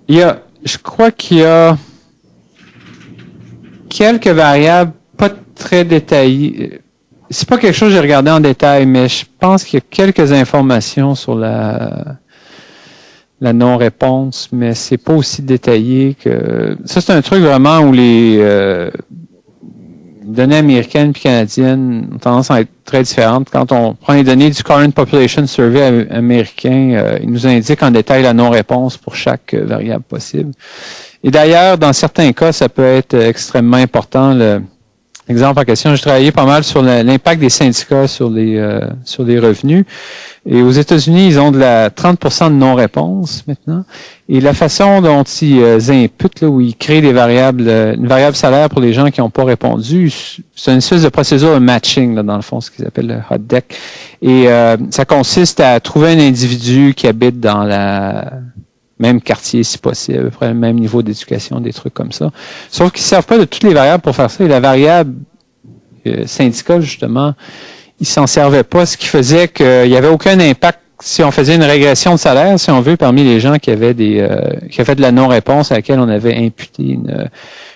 je crois qu'il y a quelques variables pas très détaillées. C'est pas quelque chose que j'ai regardé en détail, mais je pense qu'il y a quelques informations sur la non-réponse, mais c'est pas aussi détaillé que... Ça, c'est un truc vraiment où les données américaines et canadiennes ont tendance à être très différentes. Quand on prend les données du Current Population Survey américain, il nous indique en détail la non-réponse pour chaque variable possible. Et d'ailleurs, dans certains cas, ça peut être extrêmement important. L'exemple en question, j'ai travaillé pas mal sur l'impact des syndicats sur les revenus. Et aux États-Unis, ils ont de la 30% de non-réponse maintenant. Et la façon dont ils imputent, là, où ils créent une variable salaire pour les gens qui n'ont pas répondu, c'est une espèce de procédure de matching, là, dans le fond, ce qu'ils appellent le hot deck. Et ça consiste à trouver un individu qui habite dans la même quartier, si possible, à peu près le même niveau d'éducation, des trucs comme ça. Sauf qu'ils ne servent pas de toutes les variables pour faire ça. Et la variable syndicale, justement, ils s'en servaient pas, ce qui faisait qu'il n'y avait aucun impact si on faisait une régression de salaire, si on veut, parmi les gens qui avaient qui avaient fait de la non-réponse à laquelle on avait imputé une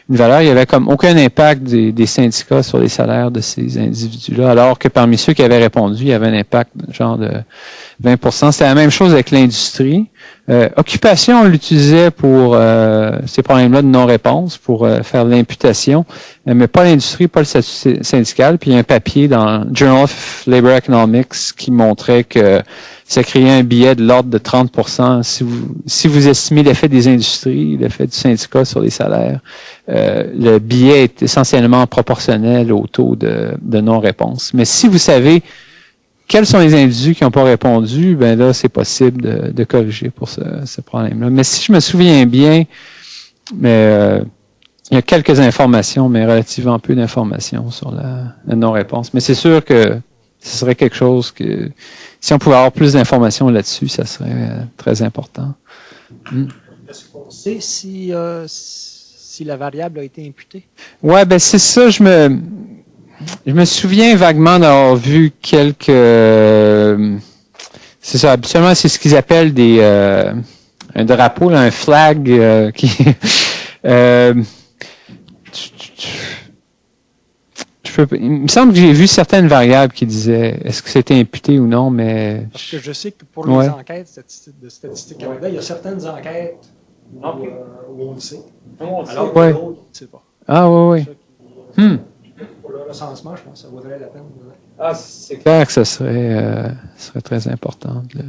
valeur, il n'y avait comme aucun impact des syndicats sur les salaires de ces individus-là, alors que parmi ceux qui avaient répondu, il y avait un impact genre de 20%. C'était la même chose avec l'industrie. Occupation, on l'utilisait pour ces problèmes-là de non-réponse, pour faire l'imputation, mais pas l'industrie, pas le statut syndical. Puis il y a un papier dans Journal of Labor Economics qui montrait que ça créait un biais de l'ordre de 30%. Si vous estimez l'effet des industries, l'effet du syndicat sur les salaires, le biais est essentiellement proportionnel au taux de non-réponse. Mais si vous savez quels sont les individus qui n'ont pas répondu, ben là, c'est possible de corriger pour ce problème-là. Mais si je me souviens bien, il y a quelques informations, mais relativement peu d'informations sur la non-réponse. Mais c'est sûr que ce serait quelque chose que, si on pouvait avoir plus d'informations là-dessus, ça serait très important. Est-ce qu'on sait si la variable a été imputée? Ouais, ben c'est ça, je me souviens vaguement d'avoir vu quelques... c'est ça, habituellement, c'est ce qu'ils appellent un drapeau, là, un flag qui... il me semble que j'ai vu certaines variables qui disaient est-ce que c'était imputé ou non, mais... Parce que je sais que pour les enquêtes de Statistique Canada, il y a certaines enquêtes où on le sait. Alors que d'autres, on ne sait pas. Ah oui, oui. Pour le recensement, je pense que ça vaudrait la peine. C'est clair que ce serait très important de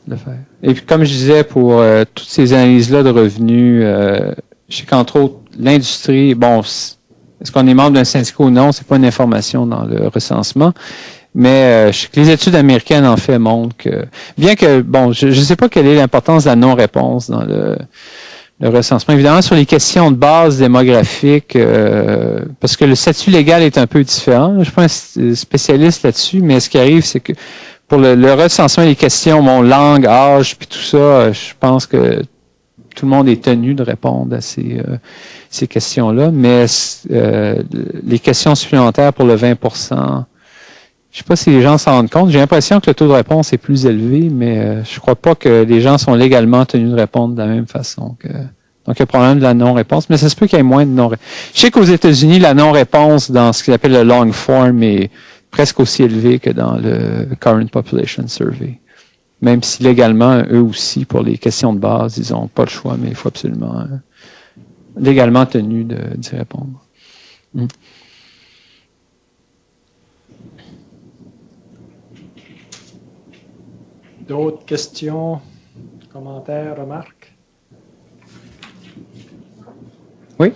le faire. Et puis, comme je disais, pour toutes ces analyses-là de revenus, je sais qu'entre autres, l'industrie, bon, est-ce qu'on est membre d'un syndicat ou non, c'est pas une information dans le recensement, mais je sais que les études américaines, en fait, montrent que, bien que, bon, je ne sais pas quelle est l'importance de la non-réponse dans le recensement. Évidemment, sur les questions de base démographiques, parce que le statut légal est un peu différent. Je ne suis pas un spécialiste là-dessus, mais ce qui arrive, c'est que pour le recensement des questions, langue, âge, puis tout ça, je pense que tout le monde est tenu de répondre à ces questions-là. Mais les questions supplémentaires pour le 20%, je ne sais pas si les gens s'en rendent compte. J'ai l'impression que le taux de réponse est plus élevé, mais je ne crois pas que les gens sont légalement tenus de répondre de la même façon. Donc, il y a problème de la non-réponse, mais ça se peut qu'il y ait moins de non-réponse. Je sais qu'aux États-Unis, la non-réponse dans ce qu'ils appellent le long form est presque aussi élevée que dans le Current Population Survey. Même si légalement, eux aussi, pour les questions de base, ils n'ont pas le choix, mais il faut absolument légalement tenu d'y répondre. D'autres questions, commentaires, remarques? Oui?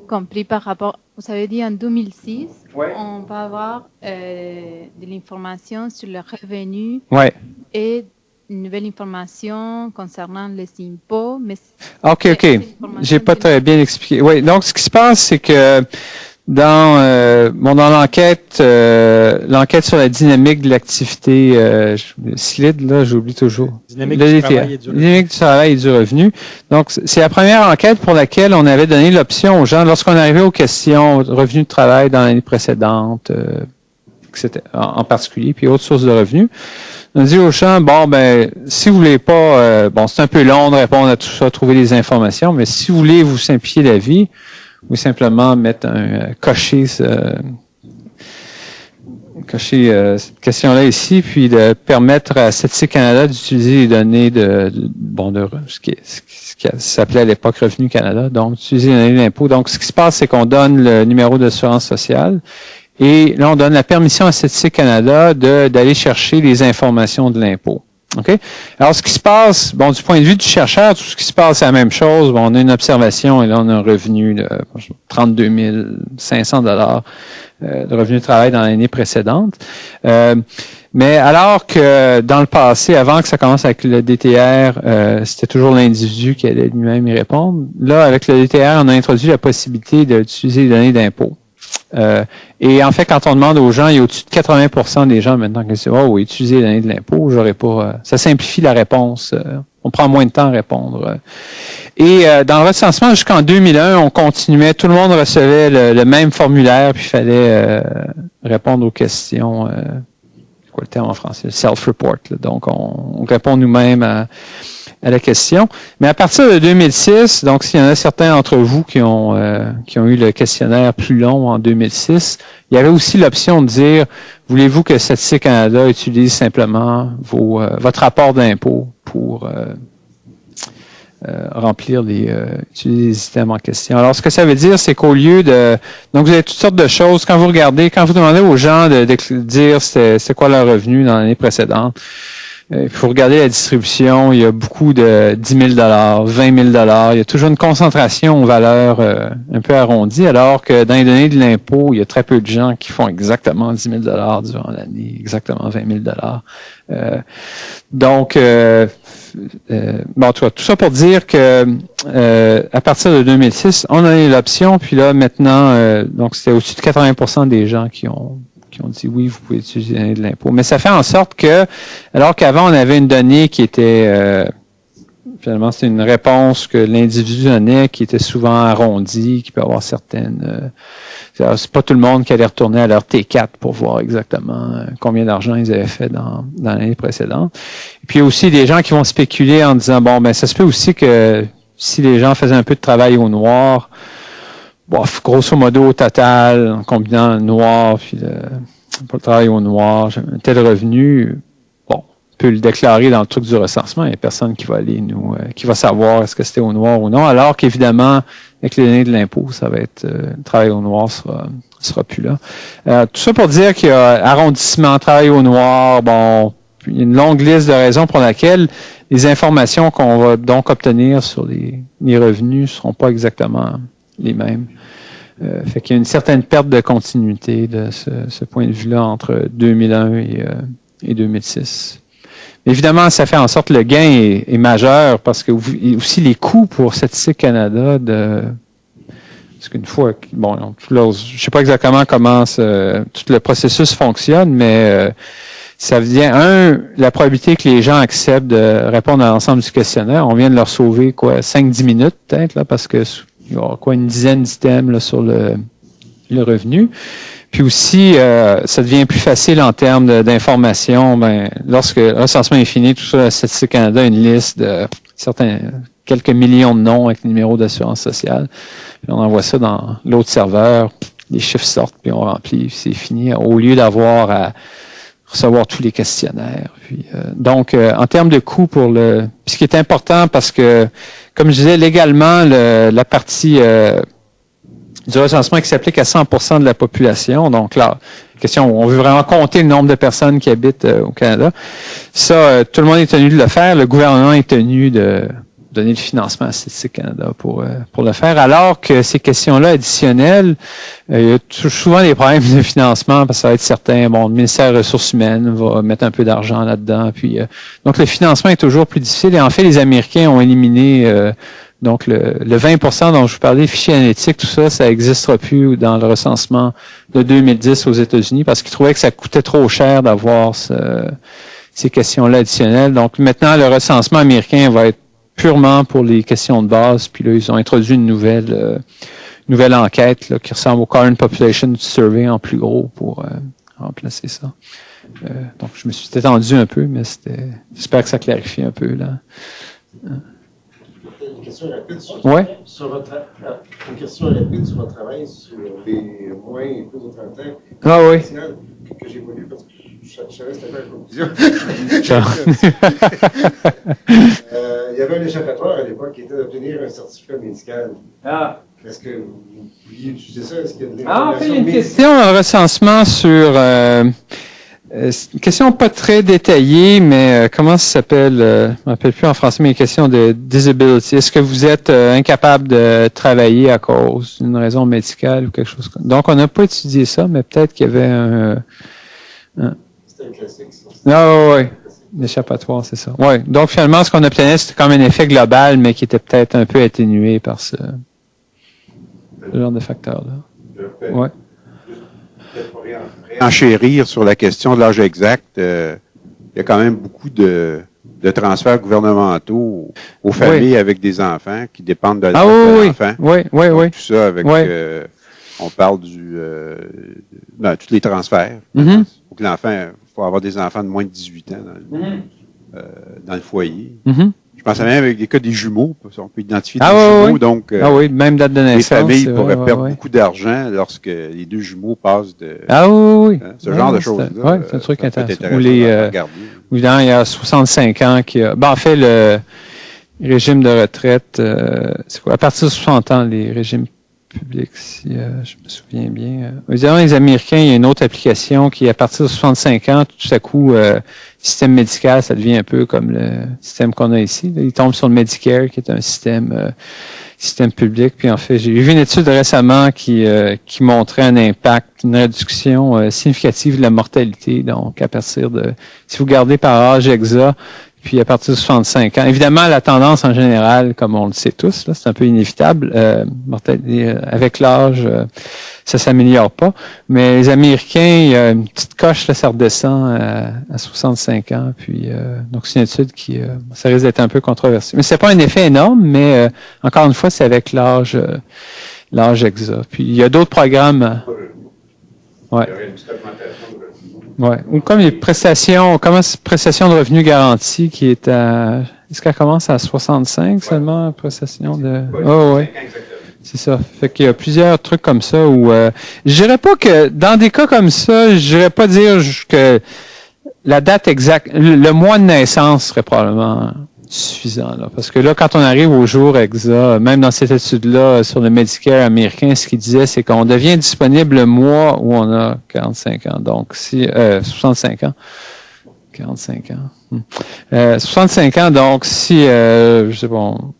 Compris par rapport, vous avez dit en 2006, ouais. On va avoir de l'information sur le revenu ouais. et une nouvelle information concernant les impôts. Mais OK. J'ai pas très bien expliqué. Oui, donc ce qui se passe, c'est que dans l'enquête sur la dynamique de l'activité SLID, là, j'oublie toujours. Dynamique du travail et du revenu. Donc, c'est la première enquête pour laquelle on avait donné l'option aux gens, lorsqu'on arrivait aux questions revenu de travail dans l'année précédente, etc., en particulier, puis autres sources de revenus. On dit aux gens, si vous voulez pas, c'est un peu long de répondre à tout ça, trouver des informations, mais si vous voulez vous simplifier la vie, ou simplement mettre cocher cette question-là ici, puis de permettre à Statistique Canada d'utiliser les données ce qui s'appelait à l'époque Revenu Canada, donc d'utiliser les données d'impôt. Donc, ce qui se passe, c'est qu'on donne le numéro d'assurance sociale, et là, on donne la permission à Statistique Canada d'aller chercher les informations de l'impôt. OK? Alors, ce qui se passe, du point de vue du chercheur, tout ce qui se passe, c'est la même chose. On a une observation et là, on a un revenu de 32 500 $ de revenu de travail dans l'année précédente. Mais alors que dans le passé, avant que ça commence avec le DTR, c'était toujours l'individu qui allait lui-même y répondre. Là, avec le DTR, on a introduit la possibilité d'utiliser les données d'impôt. Et en fait, quand on demande aux gens, il y a au-dessus de 80% des gens maintenant qui disent « Oh oui, utiliser les données de l'impôt, j'aurais pas... ça simplifie la réponse. On prend moins de temps à répondre. » Et dans le recensement, jusqu'en 2001, on continuait, tout le monde recevait le même formulaire, puis il fallait répondre aux questions... c'est quoi le terme en français? Self-report. Donc, on répond nous-mêmes à la question. Mais à partir de 2006, donc s'il y en a certains d'entre vous qui ont eu le questionnaire plus long en 2006, il y avait aussi l'option de dire, voulez-vous que Statistique Canada utilise simplement votre rapport d'impôt pour remplir utiliser les systèmes en question. Alors, ce que ça veut dire, c'est qu'au lieu donc vous avez toutes sortes de choses, quand vous demandez aux gens de dire c'est quoi leur revenu dans l'année précédente, il faut regarder la distribution, il y a beaucoup de 10 000 $, 20 000 $, il y a toujours une concentration aux valeurs un peu arrondies, alors que dans les données de l'impôt, il y a très peu de gens qui font exactement 10 000 $ durant l'année, exactement 20 000 $. Donc, tout ça pour dire que à partir de 2006, on a eu l'option, puis là, maintenant, donc c'était au-dessus de 80% des gens qui ont dit oui, vous pouvez utiliser les données de l'impôt. Mais ça fait en sorte que, alors qu'avant, on avait une donnée qui était, finalement, c'était une réponse que l'individu donnait, qui était souvent arrondie, qui peut avoir certaines... c'est pas tout le monde qui allait retourner à leur T4 pour voir exactement combien d'argent ils avaient fait dans l'année précédente. Et puis, il y a aussi des gens qui vont spéculer en disant, ça se peut aussi que si les gens faisaient un peu de travail au noir, grosso modo, au total, en combinant le noir, puis pour le travail au noir, un tel revenu, on peut le déclarer dans le truc du recensement. Il n'y a personne qui va aller qui va savoir est-ce que c'était au noir ou non, alors qu'évidemment, avec les données de l'impôt, ça va être, le travail au noir sera plus là. Tout ça pour dire qu'il y a arrondissement, travail au noir, il y a une longue liste de raisons pour laquelle les informations qu'on va donc obtenir sur les revenus ne seront pas exactement les mêmes. Fait qu'il y a une certaine perte de continuité de ce point de vue-là entre 2001 et 2006. évidemment, ça fait en sorte que le gain est majeur parce que aussi les coûts pour Statistique Canada parce qu'une fois, bon, je ne sais pas exactement comment tout le processus fonctionne, mais ça vient, la probabilité que les gens acceptent de répondre à l'ensemble du questionnaire, on vient de leur sauver 5-10 minutes peut-être, là, parce que il y aura une dizaine d'items là, sur le revenu. Puis aussi, ça devient plus facile en termes d'information. Lorsque le recensement est fini, tout ça, la Statistique Canada a une liste de quelques millions de noms avec le numéro d'assurance sociale. Puis on envoie ça dans l'autre serveur, les chiffres sortent, puis on remplit, puis c'est fini, au lieu d'avoir à recevoir tous les questionnaires. Puis, donc, en termes de coût pour puis ce qui est important, parce que, comme je disais, légalement, la partie du recensement qui s'applique à 100% de la population. Donc là, question, on veut vraiment compter le nombre de personnes qui habitent au Canada. Ça, tout le monde est tenu de le faire. Le gouvernement est tenu de donner le financement à Statistique Canada pour le faire. Alors que ces questions-là additionnelles, il y a souvent des problèmes de financement parce que ça va être certain. Bon, le ministère des Ressources humaines va mettre un peu d'argent là-dedans. Puis, donc, le financement est toujours plus difficile. Et en fait, les Américains ont éliminé donc, le 20% dont je vous parlais, fichiers analytiques, tout ça, ça n'existera plus dans le recensement de 2010 aux États-Unis parce qu'ils trouvaient que ça coûtait trop cher d'avoir ces questions-là additionnelles. Donc, maintenant, le recensement américain va être purement pour les questions de base. Puis là, ils ont introduit une nouvelle enquête là, qui ressemble au Current Population Survey en plus gros pour remplacer ça. Donc, je me suis étendu un peu, mais j'espère que ça clarifie un peu, là. Une question rapide sur, ouais. Une question rapide sur votre travail sur les moins et plus de 30 ans. Ah oui. Que j'ai pas lu parce que je savais que c'était pas la conclusion. Il y avait un échappatoire à l'époque qui était d'obtenir un certificat médical. Ah. Est-ce que vous pouviez utiliser ça? Est-ce qu'il y a de en fait, il y a une médicale? question en recensement sur... c'est une question pas très détaillée, mais comment ça s'appelle? Je ne me rappelle plus en français, mais une question de disability. Est-ce que vous êtes incapable de travailler à cause d'une raison médicale ou quelque chose comme ça? Donc, on n'a pas étudié ça, mais peut-être qu'il y avait un... C'était un classique, ça. Ah oui, l'échappatoire, c'est ça. Oui, donc finalement, ce qu'on obtenait, c'était comme un effet global, mais qui était peut-être un peu atténué par ce genre de facteur-là. Oui. Enchérir sur la question de l'âge exact, il y a quand même beaucoup de transferts gouvernementaux aux familles avec des enfants qui dépendent de l'âge de l'enfant. Oui. Tout ça avec, on parle tous les transferts. Mm-hmm. Faut que l'enfant, faut avoir des enfants de moins de 18 ans dans le foyer. Mm-hmm. Je pense même avec des cas des jumeaux, on peut identifier des jumeaux, donc même date de naissance. Les familles pourraient perdre beaucoup d'argent lorsque les deux jumeaux passent de... ce genre de choses-là. Oui, c'est un truc intéressant. Évidemment, il y a 65 ans qui a... en fait, le régime de retraite, c'est quoi? À partir de 60 ans, les régimes publics, si je me souviens bien. Évidemment, les Américains, il y a une autre application qui, à partir de 65 ans, tout à coup, le système médical, ça devient un peu comme le système qu'on a ici. Là. Ils tombent sur le Medicare, qui est un système public. Puis en fait, j'ai vu une étude récemment qui montrait un impact, une réduction significative de la mortalité. Donc, à partir de... Si vous gardez par âge exa, puis à partir de 65 ans. Évidemment, la tendance en général, comme on le sait tous, là, c'est un peu inévitable. Avec l'âge, ça s'améliore pas. Mais les Américains, il y a une petite coche, là, ça redescend à 65 ans. Puis donc c'est une étude qui, ça risque d'être un peu controversé. Mais c'est pas un effet énorme, mais encore une fois, c'est avec l'âge exa. Puis il y a d'autres programmes. Ouais. Ouais. Ou comme les prestations de revenus garantis qui est à... Est-ce qu'elle commence à 65 seulement, prestation de... C'est ça. Fait qu'il y a plusieurs trucs comme ça où... je dirais pas que, dans des cas comme ça, je dirais pas dire que la date exacte, le mois de naissance serait probablement suffisant, là. Parce que là, quand on arrive au jour exa, même dans cette étude-là sur le Medicare américain, ce qu'il disait, c'est qu'on devient disponible le mois où on a 45 ans. Donc, 65 ans. 45 ans. 65 ans, donc si,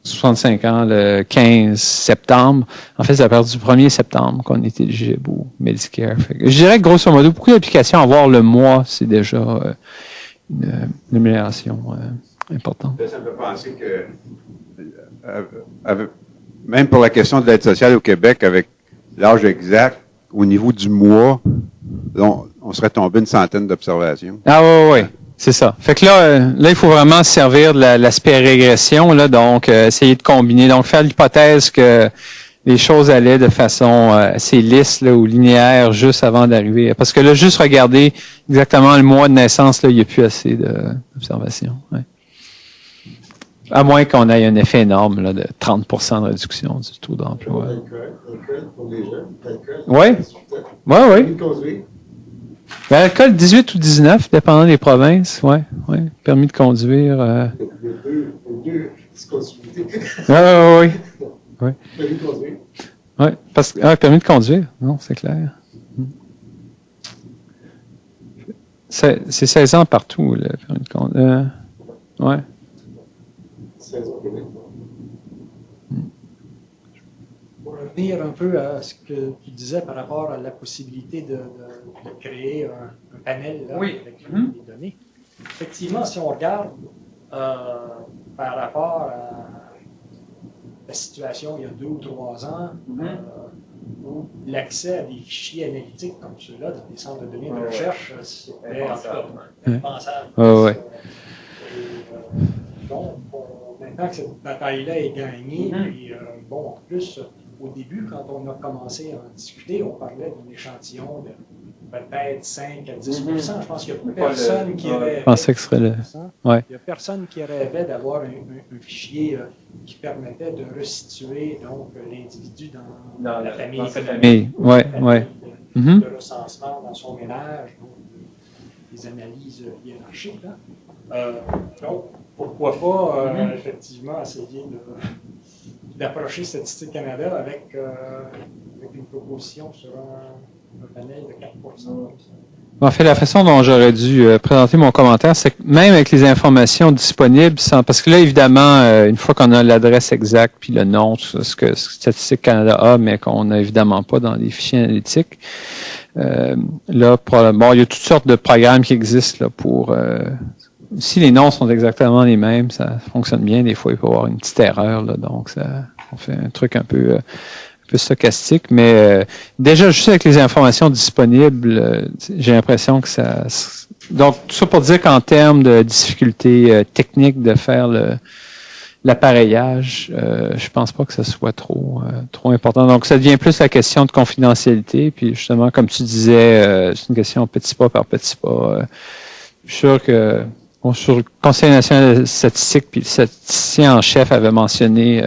65 ans, le 15 septembre, en fait, c'est à partir du 1er septembre qu'on est éligible au Medicare. Je dirais que, grosso modo, beaucoup d'applications, avoir le mois, c'est déjà amélioration importante. Ça me fait penser que, même pour la question de l'aide sociale au Québec, avec l'âge exact, au niveau du mois, on serait tombé une centaine d'observations. Ah oui. C'est ça. Fait que là, il faut vraiment se servir de l'aspect régression, là, donc essayer de combiner, donc faire l'hypothèse que les choses allaient de façon assez lisse là, ou linéaire juste avant d'arriver. Parce que là, juste regarder exactement le mois de naissance, là, il n'y a plus assez d'observations. Ouais. À moins qu'on ait un effet énorme là, de 30% de réduction du taux d'emploi. L'alcool pour les jeunes. Oui. Oui. L'alcool, 18 ou 19, dépendant des provinces. Oui. Permis de conduire. Les deux discontinuités. Oui. Permis de conduire. Oui, parce que permis de conduire, non, c'est clair. C'est 16 ans partout, le permis de conduire. Oui. 16 ans au Québec. Pour revenir un peu à ce que tu disais par rapport à la possibilité de créer un panel là, avec les données. Effectivement, si on regarde par rapport à la situation il y a 2 ou 3 ans, où l'accès à des fichiers analytiques comme ceux-là, dans des centres de données de recherche, c'était impensable. Donc, maintenant que cette bataille-là est gagnée, puis en plus, au début, quand on a commencé à en discuter, on parlait d'un échantillon de peut-être 5 à 10%. Je pense qu'il n'y a personne qui rêvait. Je pensais que ce serait Il n'y a personne qui rêvait d'avoir un fichier qui permettait de resituer donc l'individu dans la famille. De recensement dans son ménage, donc des analyses hiérarchiques. Donc, pourquoi pas effectivement essayer d'approcher Statistique Canada avec une proposition sur un panel de 4%. En fait, la façon dont j'aurais dû présenter mon commentaire, c'est que même avec les informations disponibles, parce que là, évidemment, une fois qu'on a l'adresse exacte puis le nom, ce que Statistique Canada a, mais qu'on n'a évidemment pas dans les fichiers analytiques, là, il y a toutes sortes de programmes qui existent là, pour... si les noms sont exactement les mêmes, ça fonctionne bien. Des fois, il peut y avoir une petite erreur, là, donc on fait un truc un peu stochastique, mais déjà juste avec les informations disponibles, j'ai l'impression que ça... Donc, tout ça pour dire qu'en termes de difficulté technique de faire l'appareillage, je pense pas que ça soit trop important. Donc, ça devient plus la question de confidentialité, puis justement, comme tu disais, c'est une question petit pas par petit pas. Je suis sûr que sur le Conseil national de statistique, puis le statisticien en chef avait mentionné,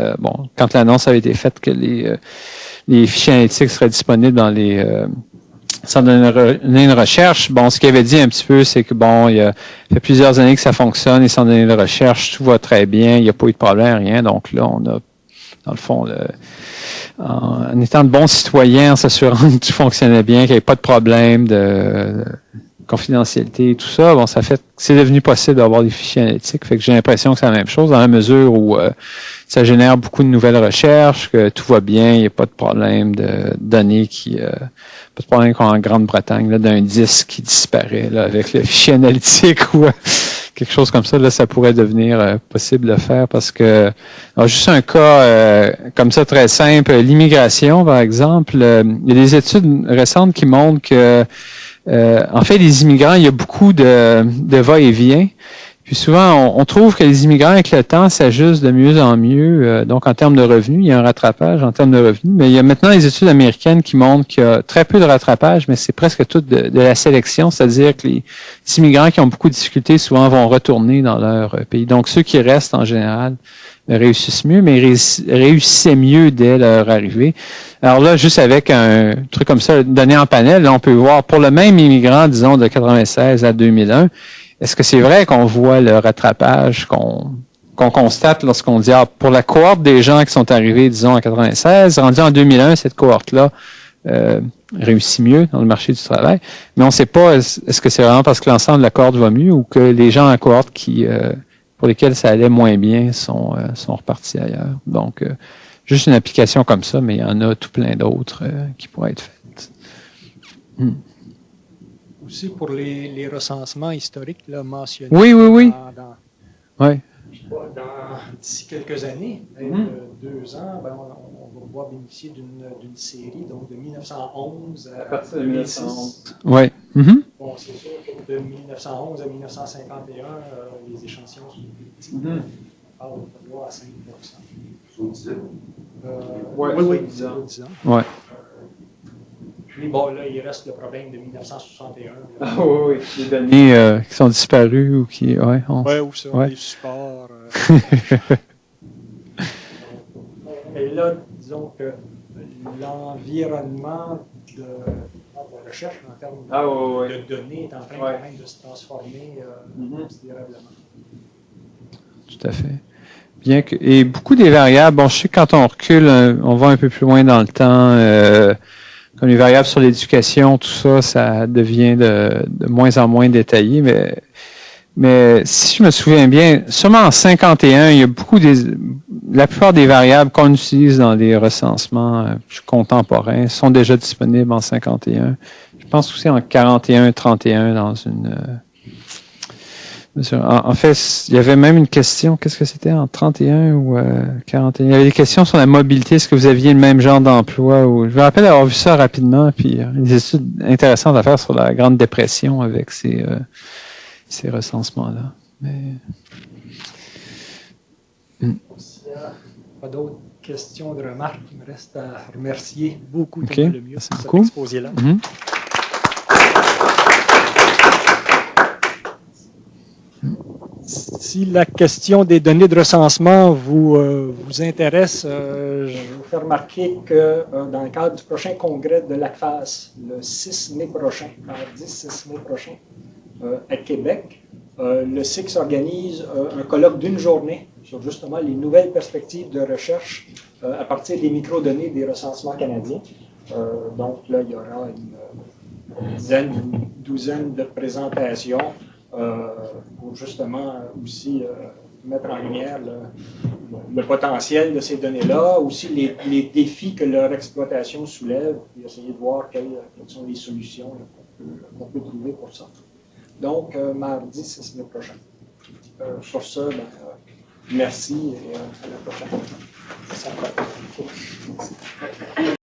quand l'annonce avait été faite, que les fichiers analytiques seraient disponibles dans les centres de données de recherche. Ce qu'il avait dit un petit peu, c'est que il fait plusieurs années que ça fonctionne, les centres de données de recherche, tout va très bien, il n'y a pas eu de problème, rien. Donc là, on a, dans le fond, en étant de bons citoyens, en s'assurant que tout fonctionnait bien, qu'il n'y avait pas de problème de confidentialité et tout ça, ça fait que c'est devenu possible d'avoir des fichiers analytiques. Fait que j'ai l'impression que c'est la même chose dans la mesure où ça génère beaucoup de nouvelles recherches, que tout va bien, il n'y a pas de problème de données pas de problème qu'en Grande-Bretagne, là, d'un disque qui disparaît, là, avec le fichier analytique ou quelque chose comme ça, là, ça pourrait devenir possible de faire parce que, juste un cas comme ça très simple, l'immigration, par exemple, il y a des études récentes qui montrent que en fait, les immigrants, il y a beaucoup de va-et-vient. Puis souvent, on trouve que les immigrants, avec le temps, s'ajustent de mieux en mieux. Donc, en termes de revenus, il y a un rattrapage en termes de revenus. Mais il y a maintenant les études américaines qui montrent qu'il y a très peu de rattrapage, mais c'est presque tout de la sélection. C'est-à-dire que les immigrants qui ont beaucoup de difficultés, souvent, vont retourner dans leur pays. Donc, ceux qui restent, en général, réussissent mieux, mais réussissaient mieux dès leur arrivée. Alors là, juste avec un truc comme ça, donné en panel, là, on peut voir pour le même immigrant, disons, de 96 à 2001, est-ce que c'est vrai qu'on voit le rattrapage qu'on constate lorsqu'on dit, pour la cohorte des gens qui sont arrivés, disons, en 96, rendu en 2001, cette cohorte-là réussit mieux dans le marché du travail, mais on ne sait pas, est-ce que c'est vraiment parce que l'ensemble de la cohorte va mieux ou que les gens en cohorte pour lesquels ça allait moins bien sont repartis ailleurs. Donc, juste une application comme ça, mais il y en a tout plein d'autres qui pourraient être faites. Aussi pour les recensements historiques là, mentionnés. Oui. Oui. D'ici quelques années, 2 ans, ben, on va pouvoir bénéficier d'une série donc de 1911 à partir de 1911. Oui. Bon, c'est sûr que de 1911 à 1951, les échantillons sont plus petits. On parle de 3 à 5 Sur 10 ans. Oui, 10 ans. Ouais. Puis bon, là, il reste le problème de 1961. Ah oui. Les données qui sont disparues ou qui... ou sur les supports. Et là, disons que l'environnement de recherche en termes de données est en train quand même de se transformer considérablement. Tout à fait. Bien que, et beaucoup des variables, bon, je sais que quand on recule, on va un peu plus loin dans le temps, comme les variables sur l'éducation, tout ça, ça devient de moins en moins détaillé, mais si je me souviens bien, seulement en 51, il y a la plupart des variables qu'on utilise dans les recensements contemporains sont déjà disponibles en 51. Je pense aussi en 41 et 31 dans une... En fait, il y avait même une question, qu'est-ce que c'était, en 31 ou 41? Il y avait des questions sur la mobilité, est-ce que vous aviez le même genre d'emploi? Je me rappelle avoir vu ça rapidement, puis des études intéressantes à faire sur la Grande Dépression avec ces recensements-là. Mais... S'il n'y a pas d'autres questions, de remarques, il me reste à remercier beaucoup Thomas Lemieux pour cet exposé-là. Si la question des données de recensement vous intéresse, je vous fais remarquer que dans le cadre du prochain congrès de l'ACFAS, le 6 mai prochain, mardi 6 mai prochain, à Québec, le SIX organise un colloque d'une journée sur justement les nouvelles perspectives de recherche à partir des microdonnées des recensements canadiens. Donc là, il y aura une douzaine de présentations pour justement aussi mettre en lumière le potentiel de ces données-là, aussi les défis que leur exploitation soulève, et essayer de voir quelles sont les solutions qu'on peut trouver pour ça. Donc, mardi 6 mai prochain. Sur ce, merci et à la prochaine.